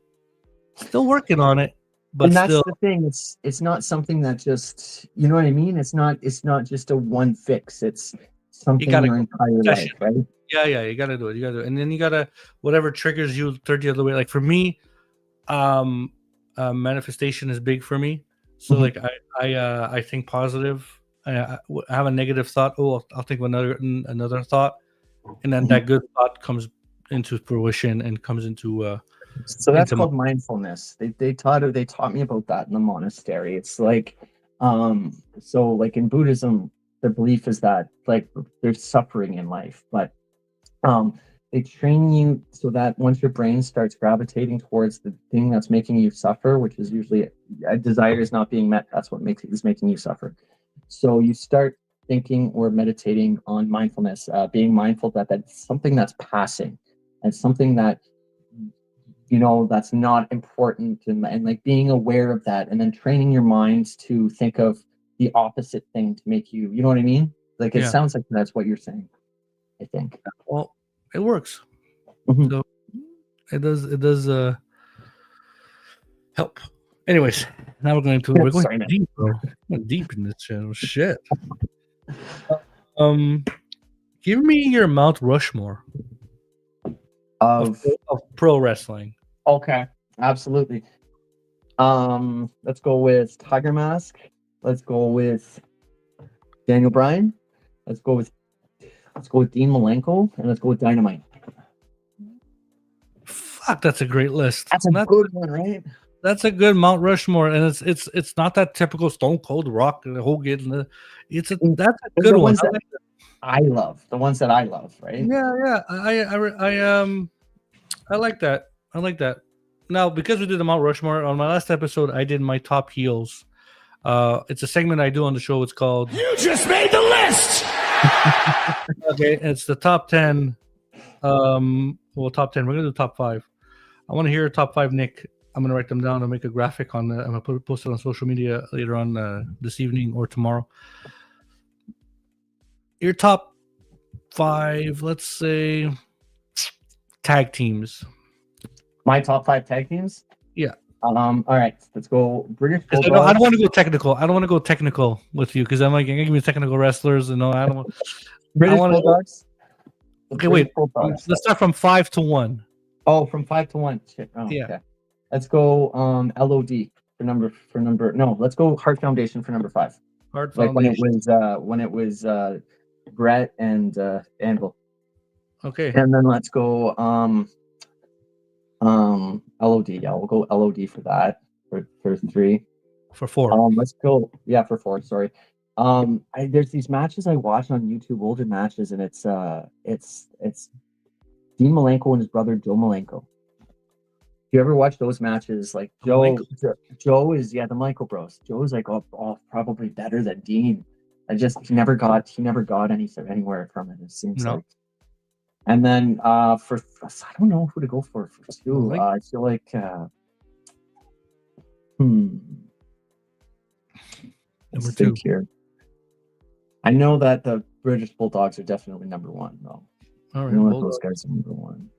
Still working on it, but And that's still. the thing. It's not something that just, you know what I mean. It's not just a one fix. It's You something gotta your go. entire Session. life, right? Yeah, you gotta do it. And then you gotta whatever triggers you turn the other way. Like for me, manifestation is big for me. So like I think positive. I have a negative thought. Oh, I'll think of another thought, and then that good thought comes into fruition and comes into So that's into called mindfulness. They taught me about that in the monastery. It's like, so like in Buddhism, the belief is that like there's suffering in life, but they train you so that once your brain starts gravitating towards the thing that's making you suffer, which is usually a desire is not being met, that's what is making you suffer. So you start thinking or meditating on mindfulness, being mindful that that's something that's passing and something that that's not important, and like being aware of that, and then training your mind to think of the opposite thing to make you know what I mean. Like it yeah. sounds like that's what you're saying, I think. Well, it works. Mhm. So it does help. Anyways, now we're going Sorry, man. deep, bro. We're deep in this channel. Shit. Give me your Mount Rushmore Of of pro wrestling. Okay, absolutely. Let's go with Tiger Mask. Let's go with Daniel Bryan. Let's go with Dean Malenko, and let's go with Dynamite. Fuck, that's a great list. That's a good one, right? That's a good Mount Rushmore, and it's not that typical Stone Cold Rock and Hogan. That's a good one. I love the ones that I love, right? Yeah. I like that. I like that. Now, because we did the Mount Rushmore on my last episode, I did my top heels. It's a segment I do on the show. It's called You just made the list. Okay, it's the top 10. Top 10. We're gonna do top 5. I want to hear top 5, Nick. I'm gonna write them down and make a graphic on. I'm gonna post it on social media later on this evening or tomorrow. Your top 5, let's say, tag teams. My top 5 tag teams. Yeah. All right, let's go British Bulldogs. I don't want to go technical. I don't want to go technical with you because I'm like, I'm gonna give me technical wrestlers, and I don't want. British Bulldogs. Okay, wait. Let's start from 5 to 1. Oh, from 5 to 1. Shit. Oh, Yeah. Okay. Let's go LOD for number. No, let's go Heart Foundation for number 5. Heart Like Foundation. when it was Brett and Anvil. Okay. And then let's go LOD. Yeah, we'll go LOD for that for 3. For 4. Let's go for 4. Sorry. There's these matches I watch on YouTube, older matches, and it's Dean Malenko and his brother Joe Malenko. You ever watch those matches? Like Joe is the Malenko bros. Joe is like probably better than Dean. He never got anything anywhere from it. It seems like. And then for I don't know who to go for 2. I feel like Number 2 here. I know that the British Bulldogs are definitely number 1 though. All right, I know that those guys are number 1.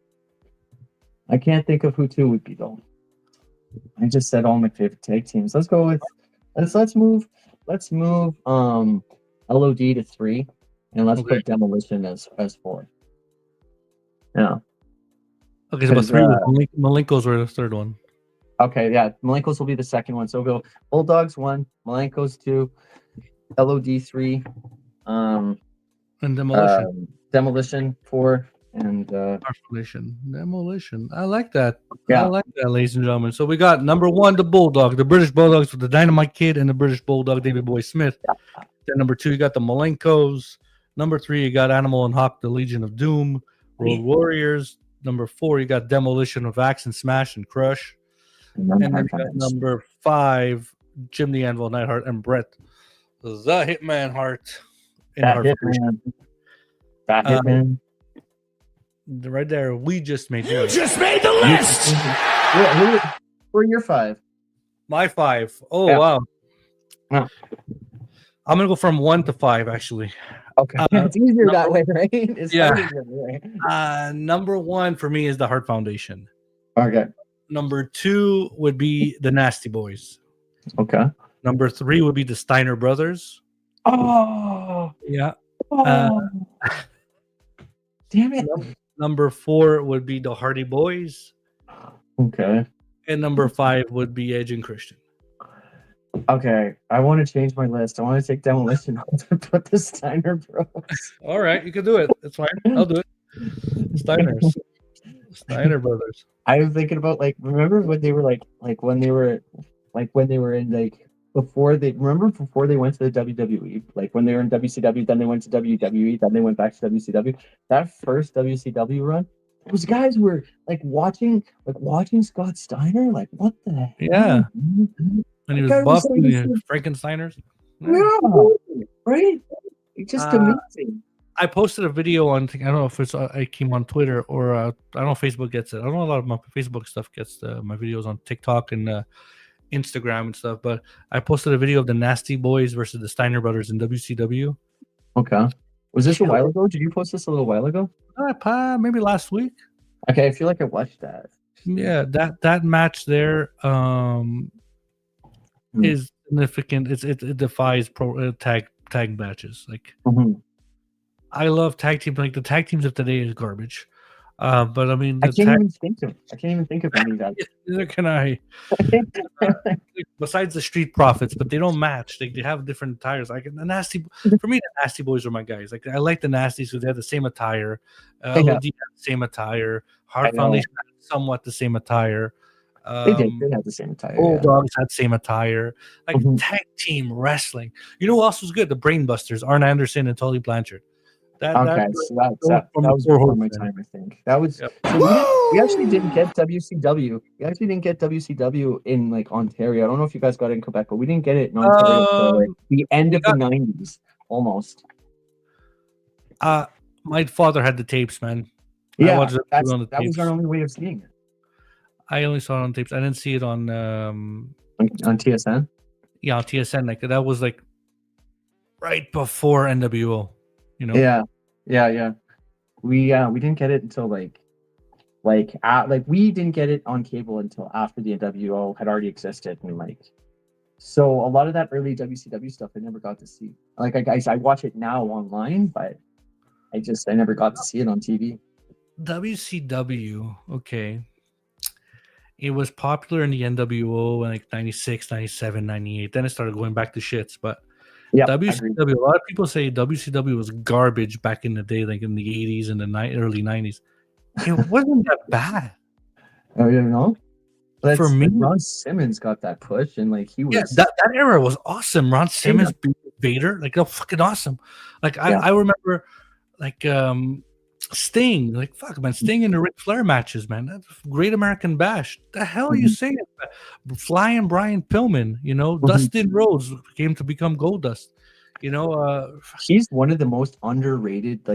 I can't think of who 2 would be though. I just said all my favorite tag teams. Let's go with let's move LOD to 3, and let's put Demolition as 4. Yeah. Okay, so about 'Cause, three was Malenkos were the third one. Okay, yeah, Malenkos will be the second one. So we'll go Bulldogs 1, Malenkos 2, LOD 3, um, And Demolition. Demolition 4, and Demolition. I like that. I yeah. like that, ladies and gentlemen. So we got number 1, the Bulldog, the British Bulldogs with the Dynamite Kid and the British Bulldog, David Boy Smith. Then number 2, you got the Malenkos. Number 3, you got Animal and Hawk, the Legion of Doom, Road Warriors. Number 4, you got Demolition of Axe and Smash and Crush. And then you got number 5, Jim the Anvil Neidhart and Brett, the Hitman Hart. That Hitman. That Hitman. Right there, we just made You just made the list. Who are your 5? My 5. Oh, Yeah. wow. Yeah. I'm going to go from 1 to 5, actually. Okay. It's easier that way, right? It's Yeah. harder that way. Number 1 for me is the Hart Foundation. Okay. Number 2 would be the Nasty Boys. Okay. Number 3 would be the Steiner Brothers. Oh. Yeah. Damn it. Number 4 would be the Hardy Boys. Okay. And number 5 would be Edge and Christian. Okay. I want to change my list. I want to take Demolition off and put the Steiner Bros. All right, you can do it. That's fine. I'll do it. Steiners. Steiner Brothers. I was thinking about remember when they were when they were in before they went to the WWE, like when they were in WCW, then they went to WWE, then they went back to WCW. That first WCW run, those guys were watching Scott Steiner, what the heck? Yeah. And he was buff, Frankensteiners. Yeah, right? It's just amazing. I posted a video on, I don't know if it came on Twitter or I don't know if Facebook gets it. I don't know a lot of my Facebook stuff gets my videos on TikTok and Instagram and stuff, but I posted a video of the Nasty Boys versus the Steiner Brothers in WCW. Okay. Was this a while ago? Did you post this a little while ago? Maybe last week. Okay, I feel like I watched that. Yeah, that match there is significant. It defies pro tag matches. I love tag teams. The tag teams of today is garbage. But I mean, I can't even think of any of that. Neither can I. Besides the Street Profits, but they don't match. They have different attires. For me, the Nasty Boys are my guys. I like the Nasties because they have the same attire. LOD had the same attire. Hart Foundation had somewhat the same attire. They had the same attire. Bulldogs had the same attire. Tag team wrestling. You know who else was good? The Brainbusters, Arn Anderson and Tully Blanchard. That was before my time, I think. That was so we actually didn't get WCW. We actually didn't get WCW in Ontario. I don't know if you guys got it in Quebec, but we didn't get it in Ontario until the end of the 90s, almost. My father had the tapes, man. Yeah, that was our only way of seeing it. I only saw it on tapes. I didn't see it on TSN. Yeah, on TSN. That was right before NWO. Yeah. We didn't get it until we didn't get it on cable until after the NWO had already existed, and so a lot of that early WCW stuff I never got to see. I watch it now online, but I never got to see it on TV. WCW, okay. It was popular in the NWO in 96, 97, 98. Then it started going back to shits, but yeah, WCW, a lot of people say WCW was garbage back in the day, in the 80s and the early 90s. It wasn't that bad. Oh, you know? For me, Ron Simmons got that push, and he was. Yeah, that era was awesome. Ron Simmons beat Vader, fucking awesome. I remember, Sting, Sting in the Ric Flair matches, man. That's Great American Bash. The hell are you saying? Flying Brian Pillman, Dustin Rhodes came to become Goldust. He's one of the most underrated.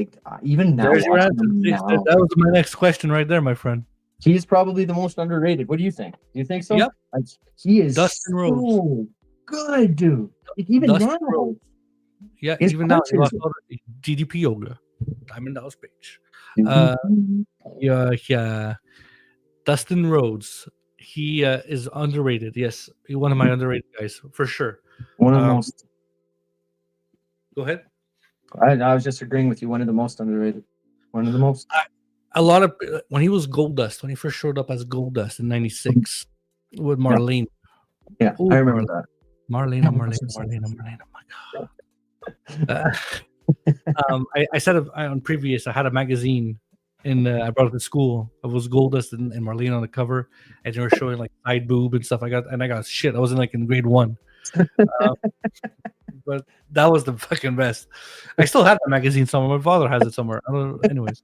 Even now, that was my next question right there, my friend. He's probably the most underrated. What do you think? Do you think so? Yep. He is Dustin Rhodes. Good, dude. Even Dustin now. Rhodes. Yeah, even now. DDP Yoga. Diamond Dallas Page. Yeah. Dustin Rhodes. He is underrated. Yes, he's one of my underrated guys for sure. One of the most. Go ahead. I was just agreeing with you. One of the most underrated. One of the most. a lot of when he was Goldust, when he first showed up as Goldust in '96 with Marlene. Yeah, Ooh, I remember that. Marlene. Oh my god. I said on previous. I had a magazine, and I brought it to school. It was Goldust and Marlene on the cover, and they were showing like side boob and stuff. I got shit. I was in grade 1, but that was the fucking best. I still have that magazine somewhere. My father has it somewhere. I don't. Anyways,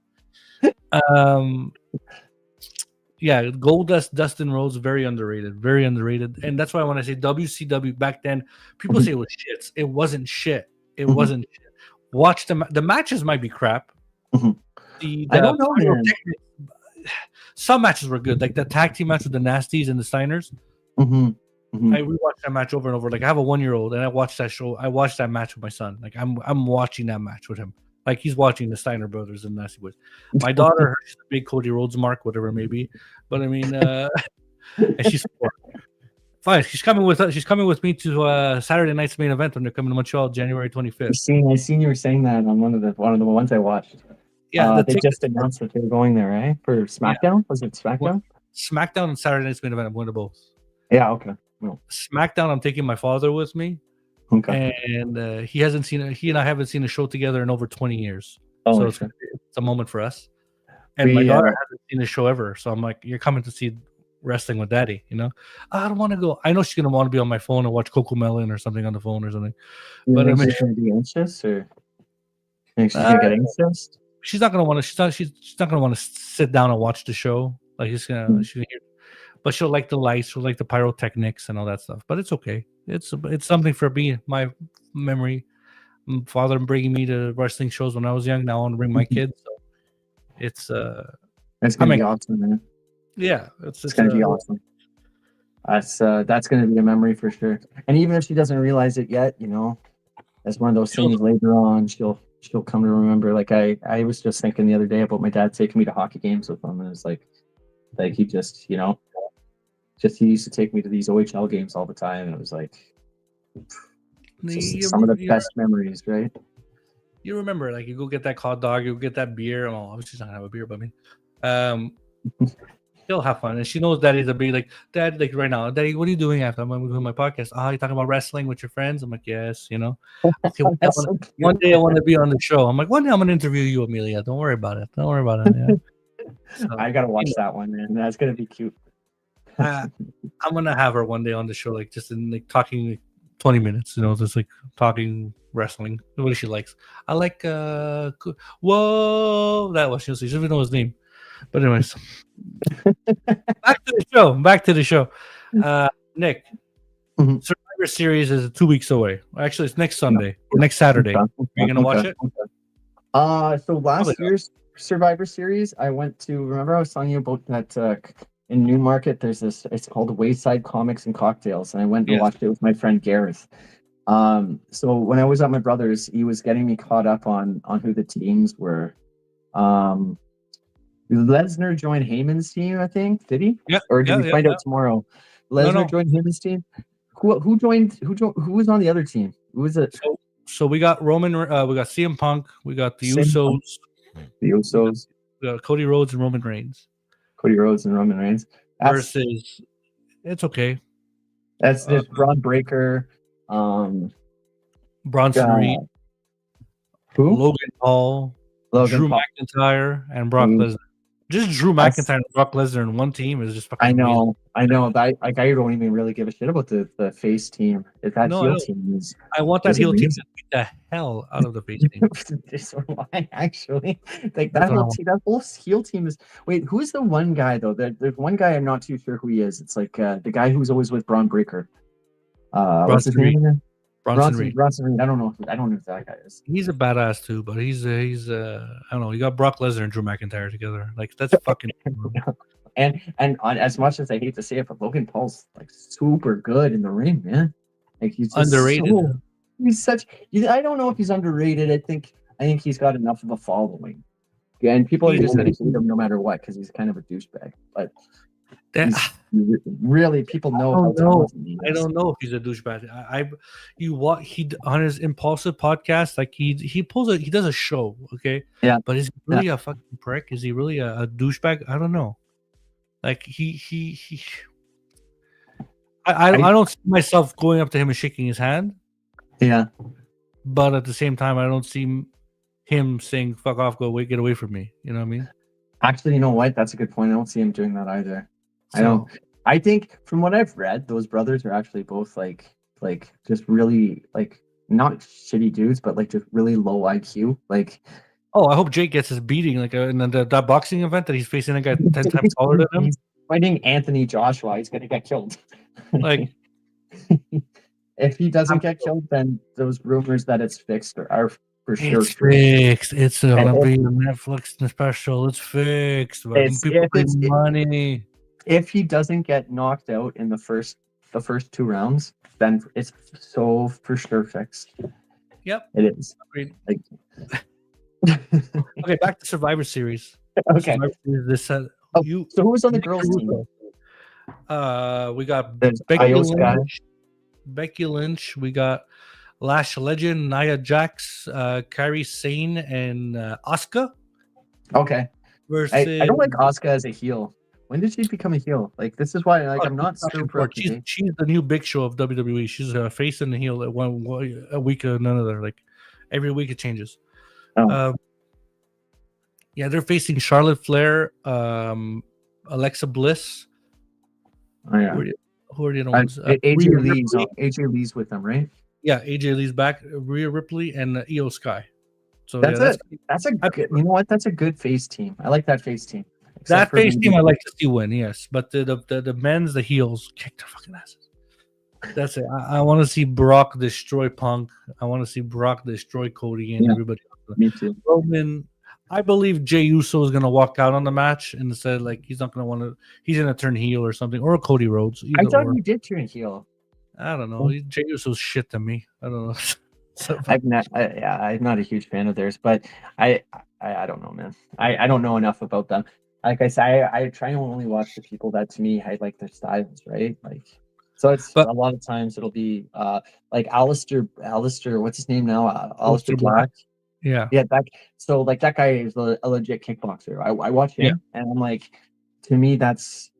yeah, Goldust, Dustin Rhodes, very underrated, and that's why when I say WCW back then, people say it was shit. It wasn't shit. It wasn't shit. Watch the matches might be crap. I don't know, man. Some matches were good, like the tag team match with the Nasties and the Steiners. I rewatched that match over and over. Like I have a 1-year-old, and I watched that show. I watched that match with my son. Like I'm watching that match with him. Like he's watching the Steiner brothers and Nasty Boys. My daughter, she's a big Cody Rhodes mark, whatever it may be. But I mean, and she's 4. Fine, she's coming with us. She's coming with me to Saturday night's main event when they're coming to Montreal, January 25th. I seen you were saying that on one of the ones I watched. Yeah, they just announced that they were going there, right? For SmackDown? Yeah. Was it SmackDown? Well, SmackDown and Saturday night's main event. I'm going to both. Yeah, okay. No. SmackDown, I'm taking my father with me. Okay. And he and I haven't seen a show together in over 20 years. So it's a moment for us. And my daughter hasn't seen a show ever. So I'm like, you're coming to see wrestling with daddy, you know? I don't want to go. I know she's going to want to be on my phone and watch Coco Melon or something on the phone or something. But I mean, she's going to be anxious or she's going to get anxious? She's not going to want to, she's not going to want to sit down and watch the show. Like she's going to hear, but she'll like the lights, she'll like the pyrotechnics and all that stuff. But it's okay. It's something for me, my memory. Father bringing me to wrestling shows when I was young. Now I want to bring my kids. So it's gonna be awesome, man. Yeah, it's gonna be awesome. That's gonna be a memory for sure. And even if she doesn't realize it yet, you know, as one of those things later on, she'll come to remember. Like I was just thinking the other day about my dad taking me to hockey games with him, and it's like he just, you know, he used to take me to these OHL games all the time, and it was like some of the best memories, right? You remember, like you go get that hot dog, you go get that beer. Well, obviously she's not gonna have a beer, but I mean, she'll have fun, and she knows Daddy's a big like Dad. Like right now, Daddy, what are you doing after I'm doing my podcast? Oh, you talking about wrestling with your friends? I'm like, yes, you know. Okay, one day I want to be on the show. I'm like, one day I'm gonna interview you, Amelia. Don't worry about it. Yeah. So, I gotta watch that one, man. That's gonna be cute. I'm gonna have her one day on the show, like just in like talking. Like, 20 minutes, you know, just like talking wrestling. What she likes. I like whoa, that was she doesn't even know his name. But anyways. Back to the show. Nick, Survivor Series is 2 weeks away. Actually, it's next Sunday or next Saturday. Are you gonna watch it? So last year's Survivor Series, I went to, remember I was telling you about that in Newmarket, there's this, it's called Wayside Comics and Cocktails, and I went and watched it with my friend Gareth. So when I was at my brother's, he was getting me caught up on who the teams were. Lesnar joined Heyman's team, I think. Did he? Yeah. Or did we find out tomorrow? Lesnar joined Heyman's team. Who joined? Who was on the other team? Who was it? So we got Roman. We got CM Punk. We got the Usos. The Usos. We got Cody Rhodes and Roman Reigns. Versus, it's okay. That's Braun Breaker, Bronson Reed, Logan Paul, Drew McIntyre, and Brock Lesnar. Just Drew McIntyre and Brock Lesnar in one team is just fucking. I know. But I don't even really give a shit about the face team. If that heel team is, I want that heel team to beat the hell out of the face team. So why actually? Like that whole heel team is. Wait, who's the one guy though? There's one guy I'm not too sure who he is. It's like the guy who's always with Braun Breaker. What's his name again? Bronson Reed. I don't know who that guy is. He's a badass too, but he's I don't know. You got Brock Lesnar and Drew McIntyre together. Like that's fucking. and on, as much as I hate to say it, but Logan Paul's like super good in the ring, man. Like he's underrated. He's such. I don't know if he's underrated. I think he's got enough of a following. Yeah, and people are just going to hate him no matter what because he's kind of a douchebag. But That, Really, people know how don't know. talented he I is. don't know if he's a douchebag. You what he on his impulsive podcast, like he he does a show, okay? Yeah. But is he really a fucking prick? Is he really a douchebag? I don't know. Like he I don't see myself going up to him and shaking his hand, Yeah. but at the same time, I don't see him saying "fuck off, go away, get away from me." You know what I mean? Actually, you know what? That's a good point. I don't see him doing that either. I So, don't. I think from what I've read, those brothers are actually both like just really like not shitty dudes, but like just really low IQ. Like oh, I hope Jake gets his beating like in that boxing event that he's facing a guy 10 times taller than him. he's fighting Anthony Joshua. He's gonna get killed. Like, if he doesn't get killed, then those rumors that it's fixed are for sure it's true. fixed. It's gonna And be a Netflix special. It's fixed. But It's- people if pay it's- money. if he doesn't get knocked out in the first 2 rounds, then it's so for sure fixed. Yep. It is. Agreed. Like, Okay, back to Survivor Series. okay. Survivor Series this Oh, so who was on the Nick girls' Caruso. team? We got There's Becky Io Sky. Lynch. Becky Lynch. We got Lash Legend, Nia Jax, Kairi Sane, and Asuka Okay. versus. I don't like Asuka as a heel. When did she become a heel? Like this is why I'm not super up to date. She's the new Big Show of WWE. She's a face and a heel at a week or another. Like every week it changes. Oh. Yeah, they're facing Charlotte Flair, Alexa Bliss. Oh, yeah. Who are the other ones? AJ Lee's with them, right? Yeah, AJ Lee's back. Rhea Ripley and Io Sky. So That's yeah, it. That's a good. You know what? That's a good face team. I like that face team. That face team I like to see win, yes. But the men's, the heels, kick their fucking asses. That's it. I want to see Brock destroy Punk. I want to see Brock destroy Cody and everybody else. Me too. Roman, I believe Jey Uso is gonna walk out on the match and said like he's not gonna want to. He's gonna turn heel or something, or Cody Rhodes. I thought he did turn heel. I don't know. Jey Uso's shit to me. I don't know. So, I'm not a huge fan of theirs, but I don't know, man. I don't know enough about them. Like I say, I try and only watch the people that to me I like their styles, right? Like, so it's a lot of times it'll be like Alistair, what's his name now? Alistair Black. Yeah. So like that guy is a legit kickboxer. I watch him and I'm like, to me that's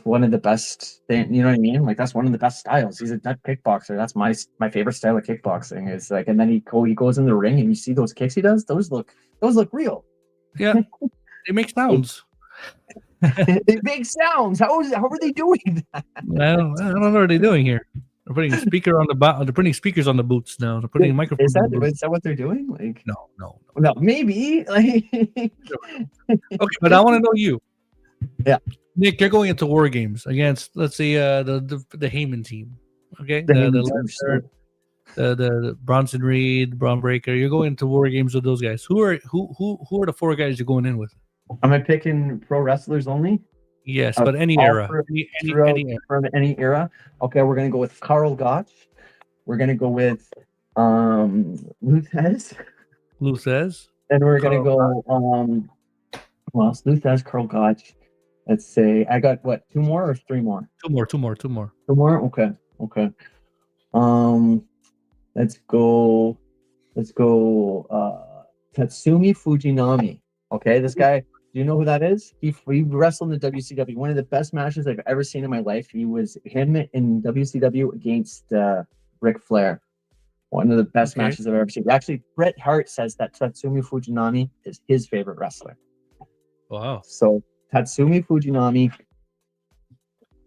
one of the best thing, you know what I mean? Like that's one of the best styles. He's a nut kickboxer. That's my favorite style of kickboxing. Is like, and then he goes in the ring and you see those kicks he does. Those look real. Yeah, they make sounds. They make sounds. How are they doing that? I don't know what they're doing here. They're putting a speaker on the they're putting speakers on the boots now. They're putting microphones. Is that what they're doing? Like no. Maybe. Like... Okay, but I want to know you. Yeah. Nick, you're going into War Games against, let's say, the Heyman team. Okay, the Bronson Reed, Braun Breaker. You're going into War Games with those guys. Who are the four guys you're going in with? Am I picking pro wrestlers only? Yes, but any era, from any era. Okay, we're gonna go with Karl Gotch. We're gonna go with Luthez. And we're gonna go well, Luthez, Karl Gotch. Let's say I got what, 2 more or 3 more? 2 more. 2 more? Okay. Let's go Tatsumi Fujinami. Okay, this guy, do you know who that is? He wrestled in the WCW. One of the best matches I've ever seen in my life. He was him in WCW against Ric Flair. One of the best matches I've ever seen. Actually, Bret Hart says that Tatsumi Fujinami is his favorite wrestler. Wow. So Tatsumi Fujinami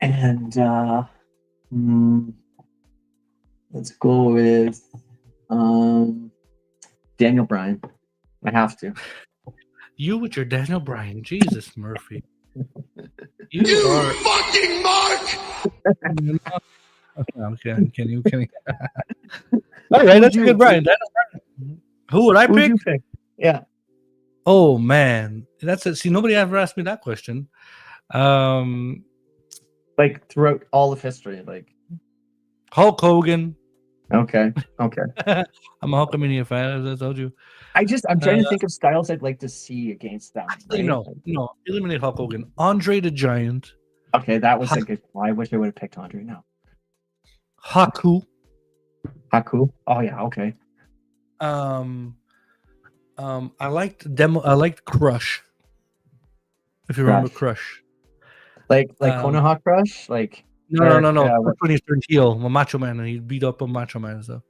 and let's go with Daniel Bryan. I have to. You with your Daniel Bryan, Jesus Murphy. You fucking mark. Okay. Can you? All right, that's a good Bryan. Who would I pick? You pick? Yeah. Oh man, that's it. See, nobody ever asked me that question. Like throughout all of history, like Hulk Hogan. Okay. I'm a Hulkamania fan, as I told you. I'm trying to think of styles I'd like to see against them. Actually, no. Eliminate Hulk Hogan. Andre the Giant. Okay, that was a good one. I wish I would have picked Andre now. Haku. Haku. Oh yeah, okay. I liked demo. I liked Crush. If you remember Crush. Like Konoha Crush, like No. what, When he turned heel, Macho Man, and he beat up a Macho Man and stuff.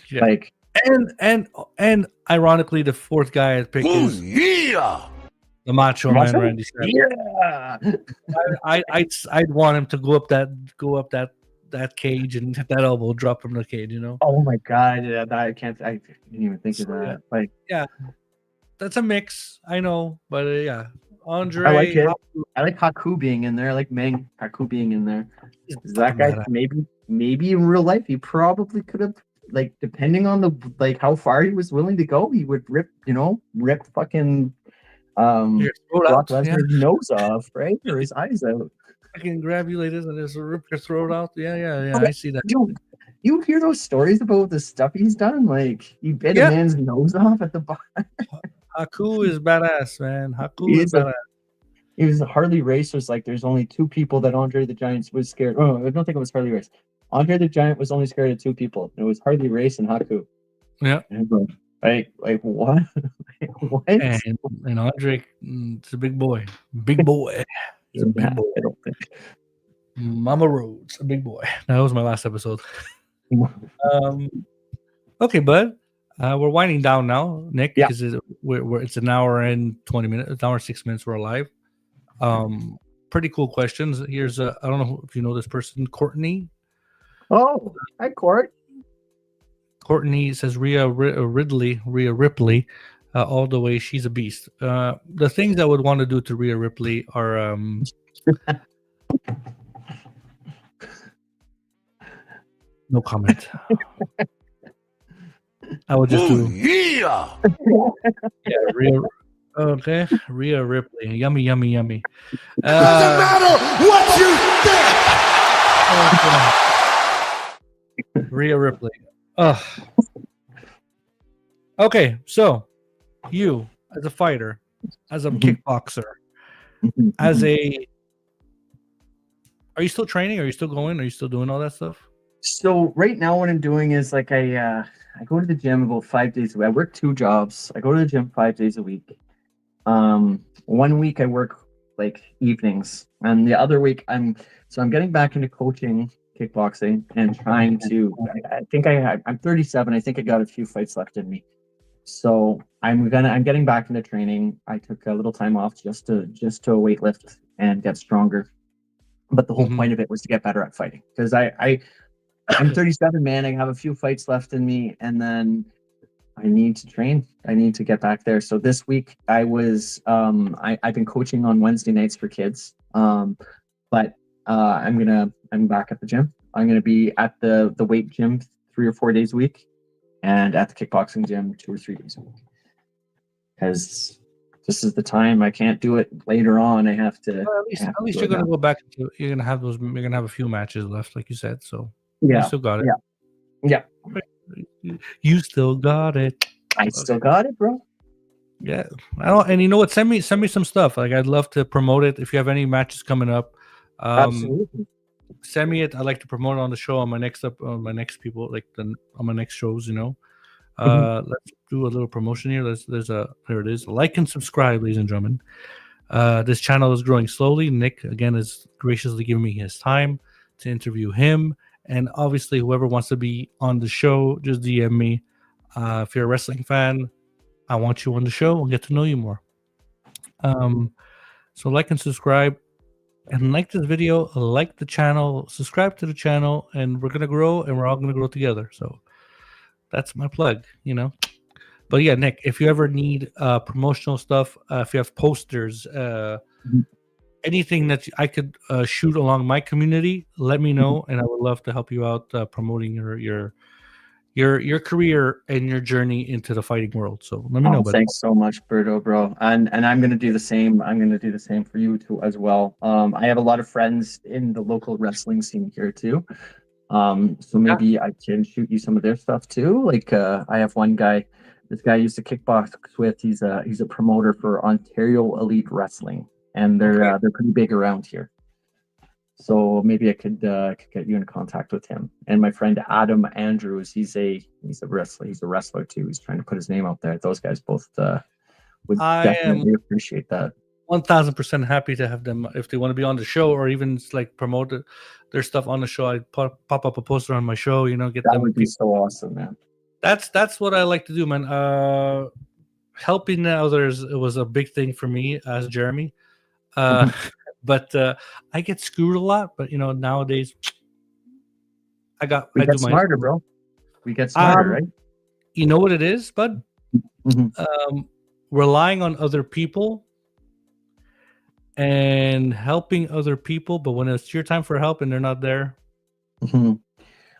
Yeah. like And ironically, the fourth guy I picked is the Macho Man, Randy Savage. Yeah. I'd want him to go up that cage and hit that elbow drop from the cage. Oh my god, yeah, that I didn't even think of that. Yeah. Like, Yeah, that's a mix. I know, but yeah, Andre. I like it. I like Haku being in there. I like Meng Haku being in there. That guy, maybe in real life, he probably could have, like, depending on the how far he was willing to go, he would rip fucking Brock Lesnar's nose off, right? Or his eyes out. I can grab you like this and just rip your throat out. Yeah. I see that. Dude, you hear those stories about the stuff he's done? Like, he bit a man's nose off at the bar. Haku is badass, man. Haku is badass. It was Harley Race was like, there's only two people that Andre the Giant was scared. Oh, I don't think it was Harley Race. Andre the Giant was only scared of two people. It was Harley Race and Haku. Yeah. Like what? What? And Andre, it's a big boy. Big boy. He's a big boy. I don't think. Mama Rhodes, a big boy. That was my last episode. Okay, bud. We're winding down now, Nick, because it's an hour and 20 minutes, an hour and 6 minutes we're alive. Pretty cool questions. Here's I don't know if you know this person, Courtney. Oh, hi, Court. Courtney says Rhea Ripley, all the way. She's a beast. The things I would want to do to Rhea Ripley are no comment. I would just do Rhea Ripley, yummy. Doesn't matter what you think. Rhea Ripley. Okay, so you as a fighter, as a kickboxer, are you still training? Are you still going? Are you still doing all that stuff? So right now what I'm doing is like I go to the gym about 5 days a week. I work 2 jobs. I go to the gym 5 days a week. 1 week I work like evenings, and the other week I'm getting back into coaching kickboxing and trying to. I'm 37. I think I got a few fights left in me. So I'm getting back into training. I took a little time off just to weight lift and get stronger. But the whole point of it was to get better at fighting, because I'm 37, man. I have a few fights left in me, and then I need to train. I need to get back there. So this week I was I've been coaching on Wednesday nights for kids. But I'm back at the gym. I'm gonna be at the weight gym 3 or 4 days a week, and at the kickboxing gym 2 or 3 days a week. Because this is the time. I can't do it later on. I have to. Well, at least you're gonna go back. You're gonna have a few matches left, like you said. So yeah, you still got it. Yeah. You still got it. I still got it, bro. Yeah, I don't. And you know what? Send me some stuff. Like, I'd love to promote it. If you have any matches coming up, Absolutely. Send me it. I like to promote it on the show on my next on my next shows. Let's do a little promotion here. There it is. Like and subscribe, ladies and gentlemen. This channel is growing slowly. Nick again is graciously giving me his time to interview him, and obviously whoever wants to be on the show, just DM me. If you're a wrestling fan, I want you on the show. I'll get to know you more. So like and subscribe, and like this video, like the channel, subscribe to the channel, and we're gonna grow, and we're all gonna grow together. So that's my plug, But yeah, Nick, if you ever need promotional stuff, if you have posters, anything that I could shoot along my community, let me know, and I would love to help you out promoting your career and your journey into the fighting world. So let me know. Thanks so much, Berto, bro. And I'm gonna do the same. I'm gonna do the same for you too as well. I have a lot of friends in the local wrestling scene here too. So maybe I can shoot you some of their stuff too. Like I have one guy. This guy I used to kickbox with. He's a promoter for Ontario Elite Wrestling. and they're pretty big around here. So maybe I could get you in contact with him. And my friend Adam Andrews, he's a wrestler. He's a wrestler too. He's trying to put his name out there. Those guys both would definitely appreciate that. 1,000% happy to have them if they want to be on the show or even like promote their stuff on the show. I pop up a poster on my show. Get that them. Would be so awesome, man. That's what I like to do, man. Helping others, it was a big thing for me as Jeremy. But I get screwed a lot. But nowadays, we get smarter, bro. We get smarter, right? You know what it is, bud? Relying on other people and helping other people, but when it's your time for help and they're not there.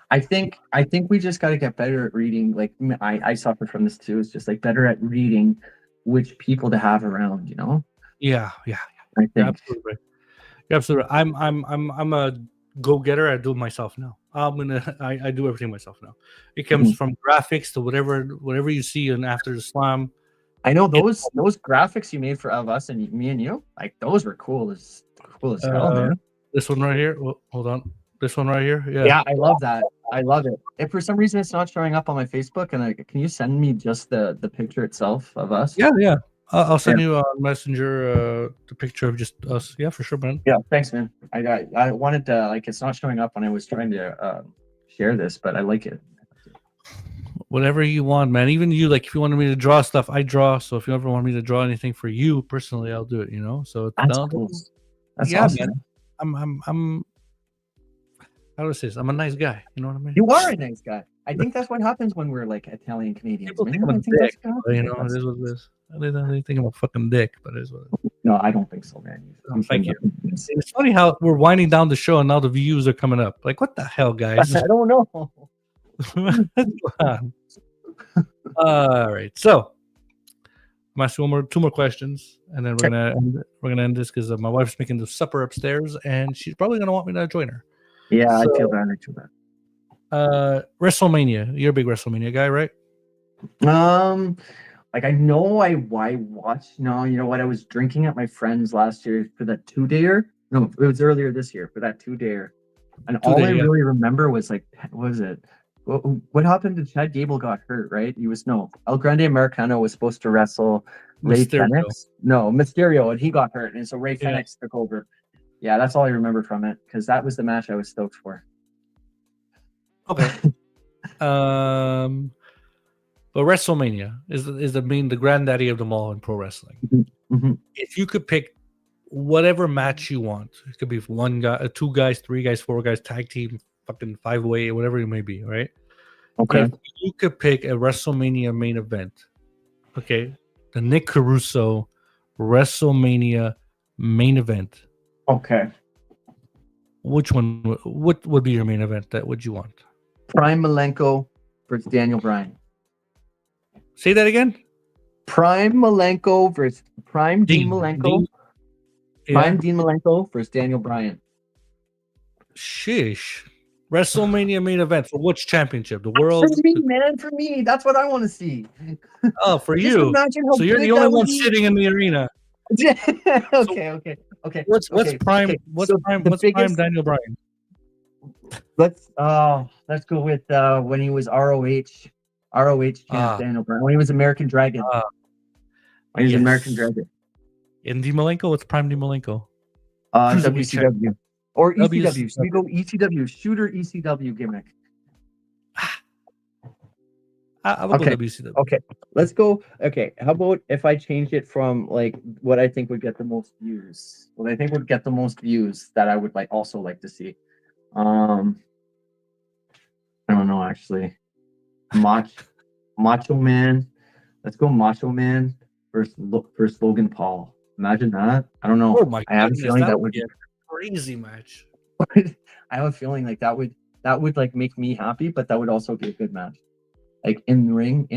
I think we just got to get better at reading. Like I suffer from this too. It's just like better at reading which people to have around. Yeah. I think absolutely. I'm a go-getter. I do it myself now. I do everything myself now. It comes from graphics to whatever you see and after the slam. I know those graphics you made for of us and me and you, like those were cool as hell, man. This one right here. Hold on. This one right here. Yeah, I love that. I love it. If for some reason it's not showing up on my Facebook, and can you send me just the picture itself of us? Yeah. I'll send you on Messenger the picture of just us. Yeah, for sure, man. Yeah, thanks, man. I wanted to like it's not showing up when I was trying to share this, but I like it. Whatever you want, man. Even you, like if you wanted me to draw stuff, I draw. So if you ever want me to draw anything for you personally, I'll do it. So that's cool. That's awesome. Man. I'm how do I say this? I'm a nice guy. You know what I mean? You are a nice guy. I think that's what happens when we're like Italian Canadians. People think I'm a dick. It is what it is. They think I'm a fucking dick, but it is what it is. No, I don't think so, man. Thank you. It's funny how we're winding down the show and now the views are coming up. Like, what the hell, guys? I don't know. All right, so I'm asking two more questions, and then we're gonna end this because my wife's making the supper upstairs, and she's probably gonna want me to join her. Yeah, I feel bad. WrestleMania. You're a big WrestleMania guy, right? Like I know I watched. No, you know what? I was drinking at my friend's last year for that 2-dayer. No, it was earlier this year for that 2-dayer, and all I really remember was like, what was it? What happened to Chad Gable got hurt, right? El Grande Americano was supposed to wrestle Ray Fenix. No, Mysterio, and he got hurt, and so Ray Fenix took over. Yeah, that's all I remember from it because that was the match I was stoked for. Okay. But WrestleMania is the granddaddy of them all in pro wrestling. If you could pick whatever match you want, it could be one guy, 2 guys, 3 guys, 4 guys, tag team, fucking 5-way, whatever it may be, right? Okay. If you could pick a WrestleMania main event, okay, the Nick Caruso WrestleMania main event. Okay. Which one? What would be your main event? That would you want? Prime Malenko versus Daniel Bryan. Say that again. Prime Malenko versus Prime Dean Malenko. Prime Dean Malenko versus Daniel Bryan. Sheesh. WrestleMania main event for which championship? The world? For me, man. For me. That's what I want to see. Oh, for you. So you're the only one sitting in the arena. Okay. What's prime? What's prime Daniel Bryan? Let's go with when he was ROH champ Daniel Bryan. When he was American Dragon. When he was American Dragon. In Dean Malenko, what's prime Dean Malenko? WCW. Or ECW. Should we go ECW? Shooter ECW gimmick. I will go WCW. Okay. Let's go. Okay. How about if I change it from like what I think would get the most views? What I think would get the most views that I would also like to see. I don't know actually. Macho Man. Let's go Macho Man versus Logan Paul. Imagine that. I don't know. Oh my I have a feeling that would be a crazy match. I have a feeling like that would like make me happy, but that would also be a good match. Like in ring.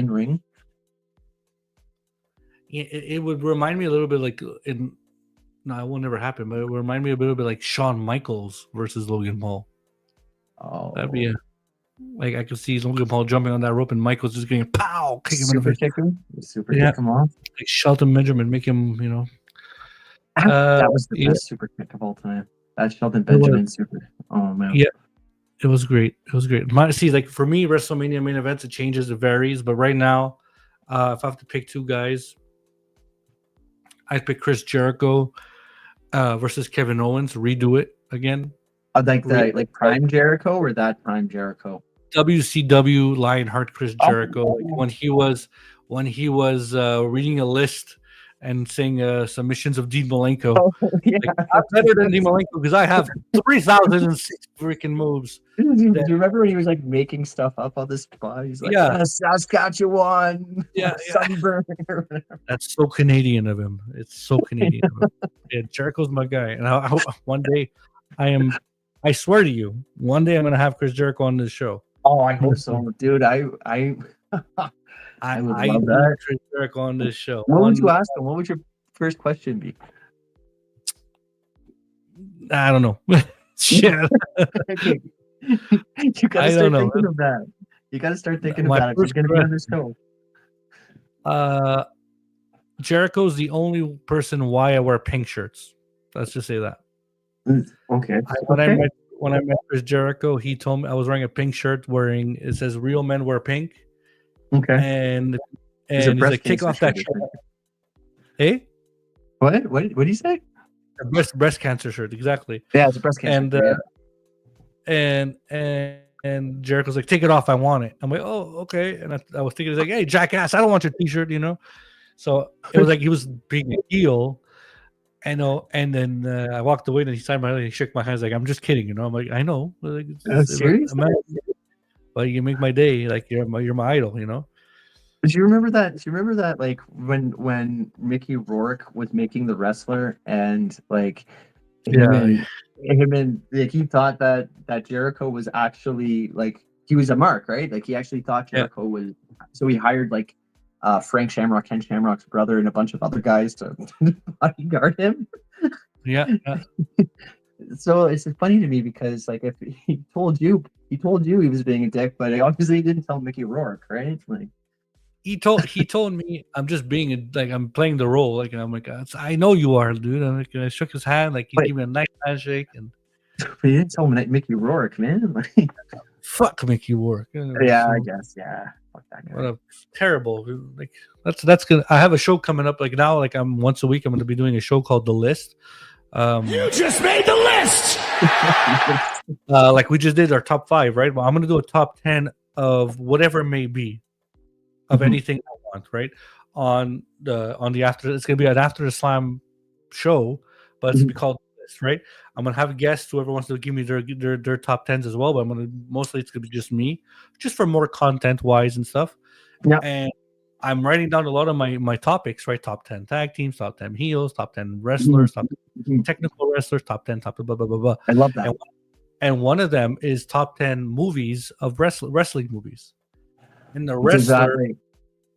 It would remind me a little bit like it will never happen, but it would remind me a little bit like Shawn Michaels versus Logan Paul. Oh, that'd be like I could see Logan Paul jumping on that rope and Michaels just getting kick him in the face. Kick him off. Like Shelton Benjamin, make him, That was the Yeah, best super kick of all time. That Shelton it was. Benjamin super. Oh man. Yeah, it was great. It was great. See, like for me, WrestleMania main events, it changes, it varies. But right now, if I have to pick two guys, I'd pick Chris Jericho versus Kevin Owens. Redo it again. Like Re- the Prime Jericho or that Prime Jericho. WCW Lionheart Chris Oh, Jericho, like when he was reading a list and saying submissions of Dean Malenko. yeah. Like, I'm better than Dean Malenko because I have 3,006 freaking moves. Do you remember when he was like making stuff up on the spot? He's like, Yeah. Saskatchewan, Yeah, sunburn. Or whatever. That's so Canadian of him. It's so Canadian of him. Yeah, Jericho's my guy, and I hope one day I swear to you, one day I'm gonna have Chris Jericho on this show. Oh, I hope so, dude. I would love need that. Chris Jericho on this show. What would you ask him? What would your first question be? I don't know. Shit. You gotta start thinking of that. You gotta start thinking My about it. He's first gonna be on this show. Jericho's the only person why I wear pink shirts. Let's just say that. Okay. When I met Chris Jericho, he told me I was wearing a pink shirt. It says "Real men wear pink," Okay. and he's like, "Take off that shirt." Hey, what? What did he say? a breast cancer shirt, exactly. Yeah, it's a breast cancer. And Jericho's like, "Take it off, I want it." I'm like, "Oh, okay." And I was thinking, he's like, "Hey, jackass, I don't want your T-shirt," you know. So it was like he was being a heel. I know, and then I walked away, and he signed my hand, and he shook my hands like, "I'm just kidding," you know. I'm like, "I know, like, Seriously? but you make my day, like you're my idol, you know." Do you remember that? Do you remember that? Like when Mickey Rourke was making The Wrestler, and like him and like he thought that Jericho was actually like he was a mark, right? Like he actually thought Jericho was. So he hired like Frank Shamrock, Ken Shamrock's brother, and a bunch of other guys to bodyguard him. Yeah. So it's funny to me because like if he told you he was being a dick, but obviously he didn't tell Mickey Rourke, right? Like he told me I'm just being like I'm playing the role, like, and I'm like, I know you are, dude. I'm like, and I shook his hand, like he gave me a nice handshake, and he didn't tell him Mickey Rourke, man. Like, fuck Mickey Rourke. Yeah, I guess, yeah. Fuck that guy. What a terrible, like that's good. I have a show coming up, like now, like I'm once a week I'm gonna be doing a show called The List. You just made the list. Like we just did our top 5, right? Well, I'm gonna do a top 10 of whatever it may be, of anything I want, right? On the after, it's gonna be an After the Slam show, but it's gonna be called The List, right? I'm gonna have guests, whoever wants to give me their top 10s as well, but mostly it's gonna be just me, just for more content wise and stuff. Yeah. And I'm writing down a lot of my topics, right? Top 10 tag teams, top 10 heels, top 10 wrestlers, top 10 technical wrestlers, top 10, top blah blah blah blah. I love that. And one of them is top 10 movies of wrestling movies, and the wrestler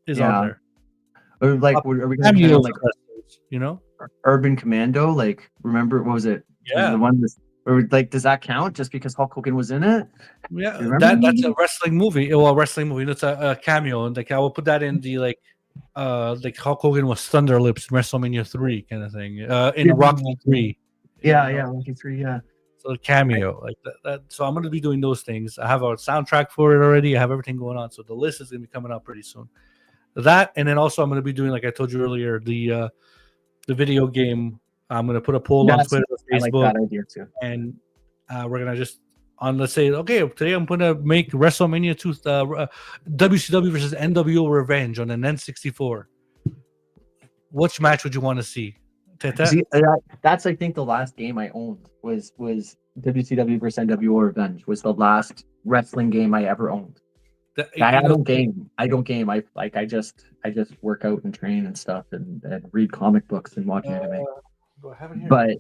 is on there. Or like, are we going to like wrestlers, you know, Urban Commando? Like, remember what was it? Yeah, the one with, or like, does that count just because Hulk Hogan was in it? Yeah, that's a wrestling movie. Well, a wrestling movie. That's a cameo, and like I will put that in the like Hulk Hogan was Thunder Lips in WrestleMania 3 kind of thing. In Rocky 3. Rocky 3. Yeah. So a cameo like that. So I'm gonna be doing those things. I have a soundtrack for it already. I have everything going on. So the list is gonna be coming out pretty soon. That, and then also I'm gonna be doing, like I told you earlier, the video game. I'm gonna put a poll on Twitter, Facebook, I like that idea too. And we're gonna just let's say, okay, today I'm gonna make WrestleMania 2 WCW versus NWO Revenge on an N64. Which match would you want to see? See, that's I think the last game I owned was WCW versus NWO Revenge. Was the last wrestling game I ever owned. I don't game. I just work out and train and stuff and read comic books and watch anime. But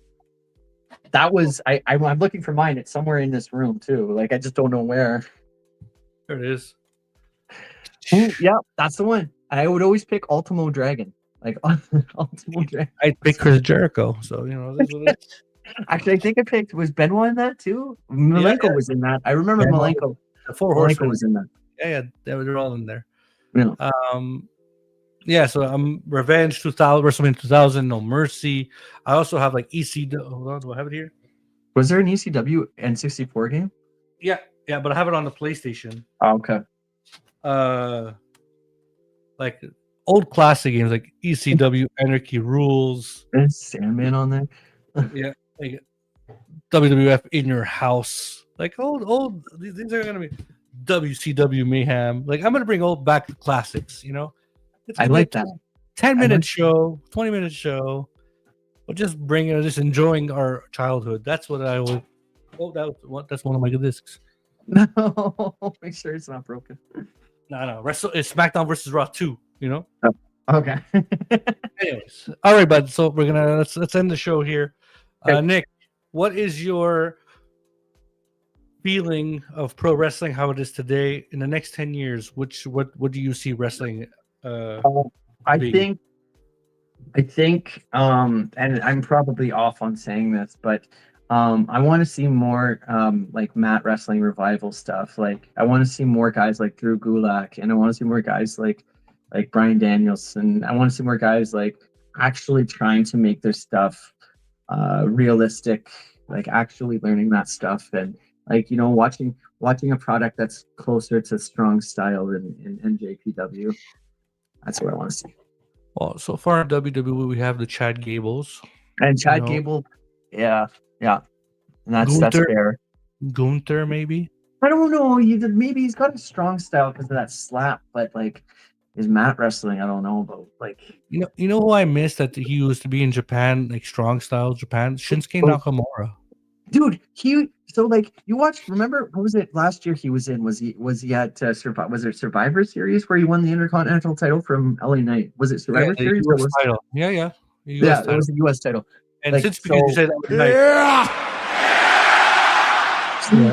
that was I'm looking for mine. It's somewhere in this room too. Like I just don't know where. There it is. Yeah, that's the one. I would always pick Ultimo Dragon. Like Ultimo Dragon. I'd pick Chris Jericho. So you know. Actually, I think I picked. Was Benoit in that too? Malenko was in that. I remember Malenko. The 4 Horsemen was in that. Yeah, they were all in there. Yeah. Yeah, so I'm Revenge 2000, WrestleMania 2000, No Mercy. I also have like ECW. Hold on, do I have it here? Was there an ECW N64 game? Yeah, yeah, but I have it on the PlayStation. Oh, okay. Like old classic games like ECW, Anarchy Rules. Is Sandman on there? Yeah, like WWF In Your House. Like old. These are gonna be WCW Mayhem. Like I'm gonna bring old back classics. You know, it's I gonna be like a that. 10-minute show, 20-minute show. But just bring it, just enjoying our childhood. That's what I would. Oh, that's one of my discs. No, make sure it's not broken. No, it's SmackDown versus Raw 2. You know. Okay. Anyways, all right, bud. So we're gonna let's end the show here. Okay. Nick, what is your feeling of pro wrestling? How it is today? In the next 10 years, what do you see wrestling? I being? think, and I'm probably off on saying this, but I want to see more like mat wrestling revival stuff. Like I want to see more guys like Drew Gulak, and I want to see more guys like Bryan Danielson. I want to see more guys like actually trying to make their stuff realistic, like actually learning that stuff, and like watching a product that's closer to strong style in NJPW. That's what I want to see. Well, so far in WWE, we have the Chad Gables And Chad know, Gable, yeah, and that's Gunther. fair. Gunther, maybe. I don't know. Maybe he's got a strong style because of that slap, but like his mat wrestling, I don't know about. Like You know who I miss that he used to be in Japan, like strong style Japan? Shinsuke Nakamura. dude, you watched? Remember what was it last year? He was in. Was he at Was it Survivor Series where he won the Intercontinental title from LA Knight? Was it Survivor the Series? US title. Yeah. The US Yeah, title. it was a U.S. title. And Like, since because you said that was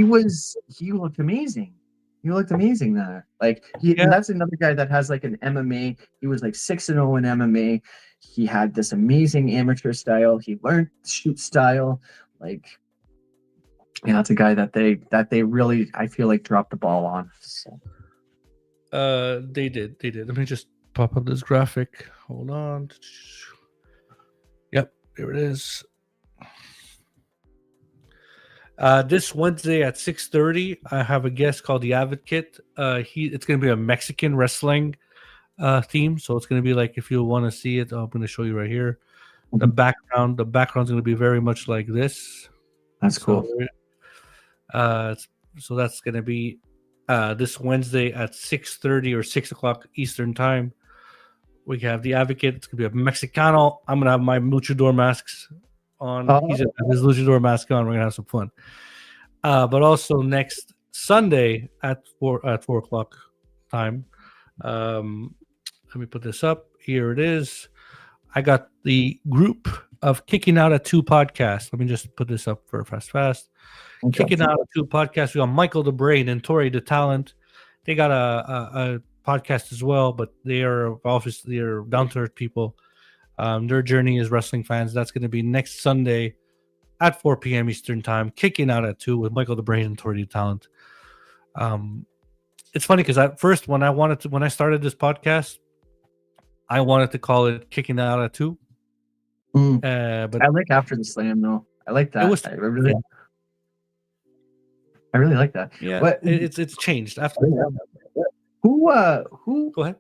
nice. He looked amazing. He looked amazing there. Like and that's another guy that has like an MMA. He was like 6-0 in MMA. He had this amazing amateur style. He learned shoot style. Like, yeah, it's a guy that they really, I feel like, dropped the ball on. So. They did. Let me just pop up this graphic. Hold on. Yep, there it is. This Wednesday at 6:30, I have a guest called the Advocate. It's going to be a Mexican wrestling theme, so it's going to be like, if you want to see it, I'm going to show you right here. The background's going to be very much like this. That's cool. So that's going to be this Wednesday at 6:30 or 6 o'clock Eastern time. We have the Advocate. It's going to be a Mexicano. I'm going to have my luchador masks on. He's going to have his luchador mask on. We're going to have some fun. But also next Sunday at 4 o'clock time. Let me put this up. Here it is. I got the group of Kicking Out at 2 podcast. Let me just put this up for fast. Okay. Kicking Out at 2 podcast. We got Michael the Brain and Tori the Talent. They got a podcast as well, but they are obviously down to earth people. Their journey is wrestling fans. That's going to be next Sunday at 4 p.m. Eastern time. Kicking Out at 2 with Michael the Brain and Tori the Talent. It's funny because at first when I started this podcast, I wanted to call it Kicking Out at 2. But I like After the Slam though. I like that. I really like that. Yeah, but it's changed after. Who Go ahead.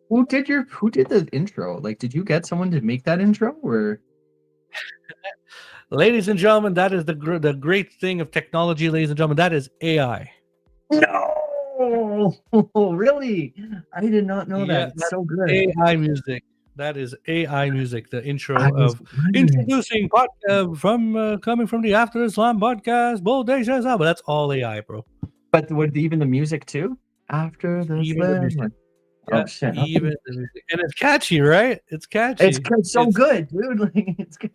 Who did the intro? Like, did you get someone to make that intro, or? Ladies and gentlemen, that is the great thing of technology. Ladies and gentlemen, that is AI. No, really? I did not know that. It's so good. AI music. That is AI music. The intro of introducing from coming from the After the Slam podcast. Bodacious, but that's all AI, bro. But would even the music too? After the Slam. Oh shit! Even the music, and it's catchy, right? It's catchy. It's so good, dude. Like, it's good.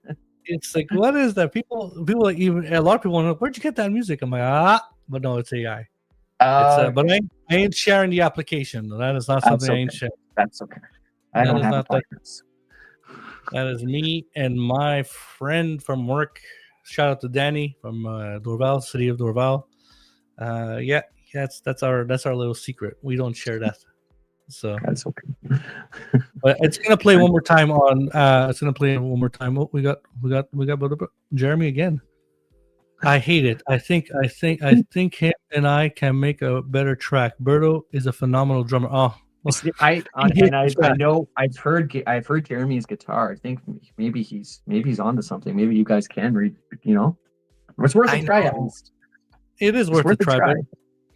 It's like, what is that? People like, even a lot of people want to know, where'd you get that music? I'm like, but no, it's AI. But I ain't sharing the application. That is not something I ain't sharing. That's okay. I don't have a podcast. That is me and my friend from work. Shout out to Danny from Dorval, city of Dorval. That's our little secret. We don't share that. So That's okay. but it's gonna play one more time on. It's gonna play one more time. Oh, we got Jeremy again. I hate it. I think him and I can make a better track. Berto is a phenomenal drummer. Oh, I know I've heard Jeremy's guitar. I think maybe he's onto something. Maybe you guys can read. It's worth a try at least. it is worth a try. But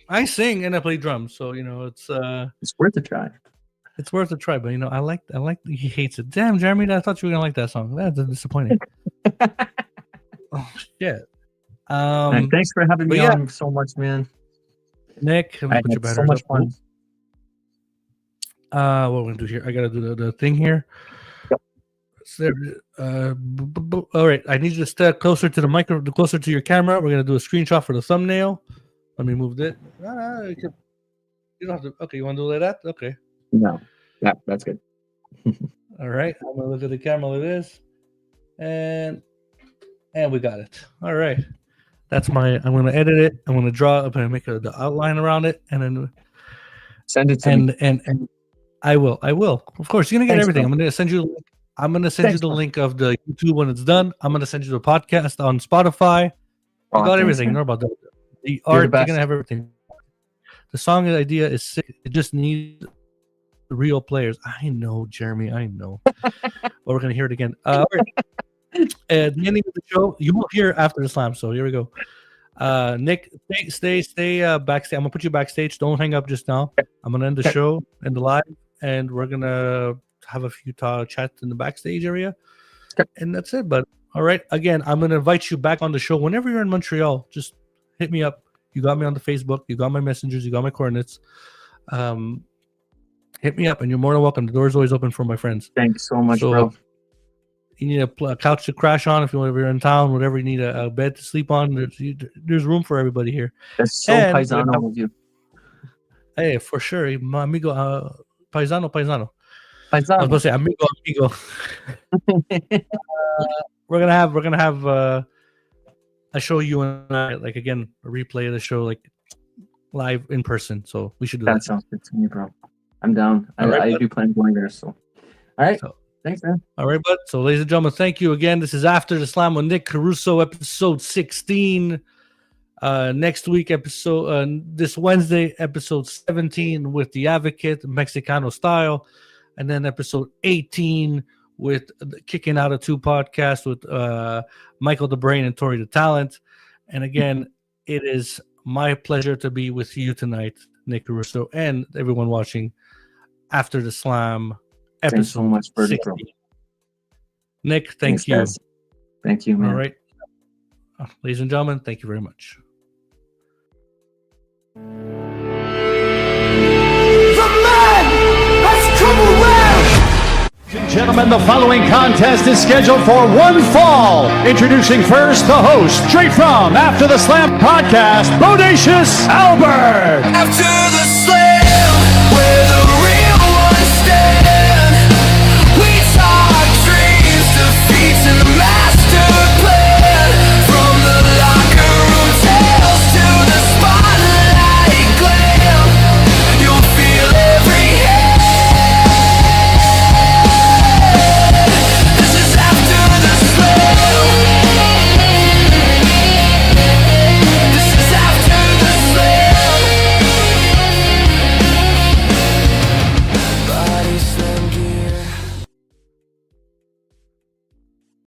I sing and I play drums, so it's worth a try. It's worth a try. But I like he hates it. Damn, Jeremy, I thought you were gonna like that song. That's disappointing. Oh shit. Thanks for having me on so much, man. Nick, I had so much fun. What we're gonna do here? I gotta do the thing here. Yep. All right, I need you to step closer to the micro, closer to your camera. We're gonna do a screenshot for the thumbnail. Let me move it. You don't have to. Okay, you want to do like that? Okay. No, that's good. All right, I'm gonna look at the camera like this, and we got it. All right. That's I'm going to edit it. I'm going to draw up and make the outline around it, and then send it to me. And I will. Of course, you're going to get everything. Bro. I'm going to send you. I'm going to send you the link of the YouTube when it's done. I'm going to send you the podcast on Spotify. You got everything. You know about that. The art. You're going to have everything. The song idea is sick. It just needs real players. I know, Jeremy. I know. But we're going to hear it again. All right. At the ending of the show, you will hear after the slam. So here we go. Nick, stay backstage. I'm gonna put you backstage. Don't hang up just now. I'm gonna end the show and the live, and we're gonna have a few chats in the backstage area, and that's it. But all right, again, I'm gonna invite you back on the show whenever you're in Montreal. Just hit me up. You got me on the Facebook. You got my messengers. You got my coordinates. Hit me up, and you're more than welcome. The door is always open for my friends. Thanks so much, bro. You need a couch to crash on if you're in town, whatever you need, a bed to sleep on. There's room for everybody here. That's so paisano of you. Hey, for sure. Amigo, paisano. I was going to say amigo. We're gonna have a show you and I, like, again, a replay of the show, like live in person. So we should do that. That sounds good to me, bro. I'm down. I do plan going there. So, all right. Thanks, man. All right, bud. So, ladies and gentlemen, thank you again. This is After the Slam with Nick Caruso, episode 16. Next week, this Wednesday, episode 17 with The Advocate, Mexicano style. And then episode 18 with the Kicking Out of Two podcast with Michael the Brain and Tori the Talent. And again, it is my pleasure to be with you tonight, Nick Caruso, and everyone watching After the Slam. Thanks so much, Birdie. Nick, thank you. Guys. Thank you, man. All right. Ladies and gentlemen, thank you very much. The man has come around! Ladies and gentlemen, the following contest is scheduled for one fall. Introducing first the host, straight from After the Slam podcast, Bodacious Albert. After the